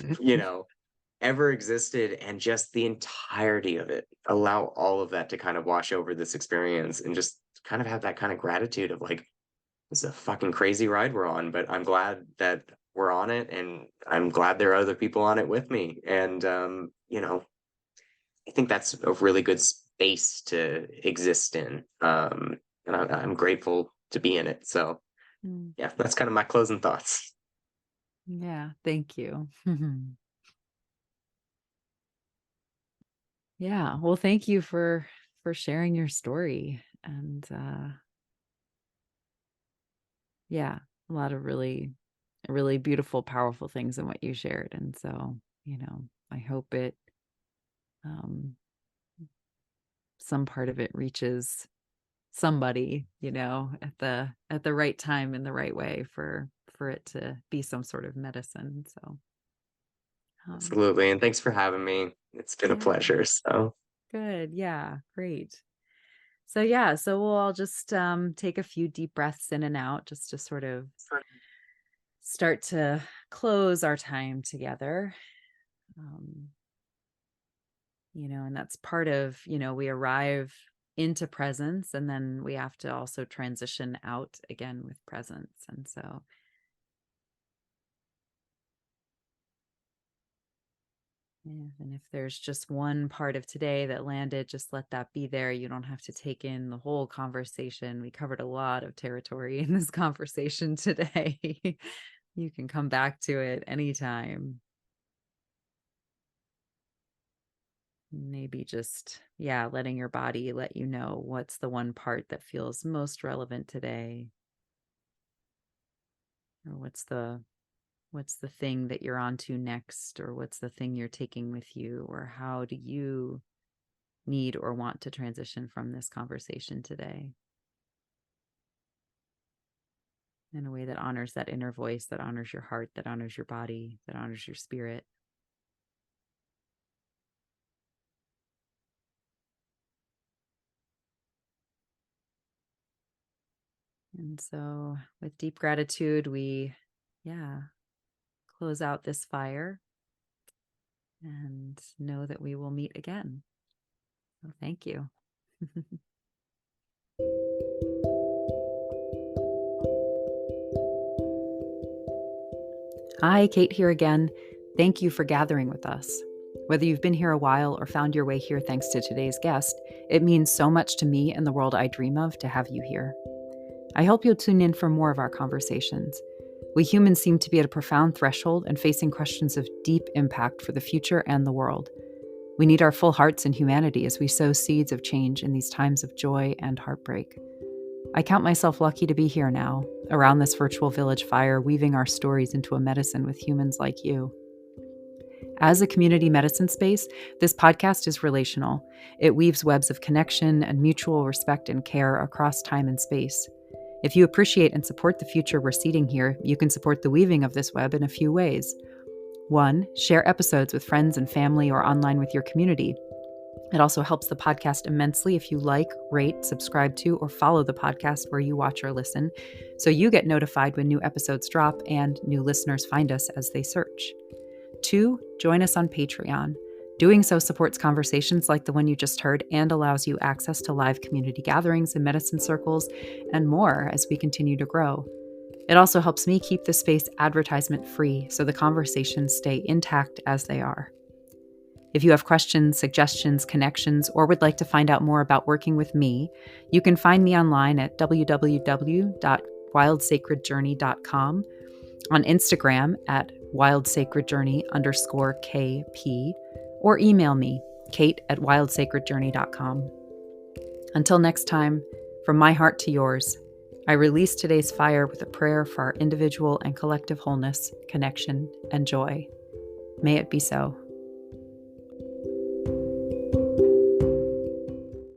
B: ever existed, and just the entirety of it. Allow all of that to kind of wash over this experience and just kind of have that kind of gratitude of like, this is a fucking crazy ride we're on, but I'm glad that we're on it and I'm glad there are other people on it with me. And I think that's a really good space to exist in. And I'm grateful to be in it. So
A: mm.
B: yeah, that's kind of my closing thoughts.
A: Yeah, thank you. Yeah, well, thank you for sharing your story and yeah, a lot of really beautiful, powerful things in what you shared. And so, I hope it um some part of it reaches somebody, at the right time in the right way for it to be some sort of medicine. So, um,
B: Absolutely. And thanks for having me. It's been a
A: yeah,
B: pleasure. So
A: good. Yeah, great. So yeah, so we'll all just take a few deep breaths in and out just to sort of start to close our time together. Um, and that's part of, we arrive into presence and then we have to also transition out again with presence. And so, yeah, and if there's just one part of today that landed, just let that be there. You don't have to take in the whole conversation. We covered a lot of territory in this conversation today. You can come back to it anytime. Maybe just, yeah, letting your body let you know what's the one part that feels most relevant today, or what's the thing that you're on to next, or what's the thing you're taking with you, or how do you need or want to transition from this conversation today. in a way that honors that inner voice, that honors your heart, that honors your body, that honors your spirit. And so, with deep gratitude, we, close out this fire and know that we will meet again. So, thank you. Hi, Kate here again. Thank you for gathering with us. Whether you've been here a while or found your way here thanks to today's guest, it means so much to me and the world I dream of to have you here. I hope you'll tune in for more of our conversations. We humans seem to be at a profound threshold and facing questions of deep impact for the future and the world. We need our full hearts and humanity as we sow seeds of change in these times of joy and heartbreak. I count myself lucky to be here now, around this virtual village fire, weaving our stories into a medicine with humans like you. As a community medicine space, this podcast is relational. It weaves webs of connection and mutual respect and care across time and space. If you appreciate and support the future we're seeding here, you can support the weaving of this web in a few ways. 1, share episodes with friends and family or online with your community. It also helps the podcast immensely if you like, rate, subscribe to, or follow the podcast where you watch or listen, so you get notified when new episodes drop and new listeners find us as they search. 2, join us on Patreon. Doing so supports conversations like the one you just heard and allows you access to live community gatherings and medicine circles and more as we continue to grow. It also helps me keep the space advertisement-free so the conversations stay intact as they are. If you have questions, suggestions, connections, or would like to find out more about working with me, you can find me online at www.wildsacredjourney.com, on Instagram at wildsacredjourney_KP, or email me, kate@wildsacredjourney.com. Until next time, from my heart to yours, I release today's fire with a prayer for our individual and collective wholeness, connection, and joy. May it be so.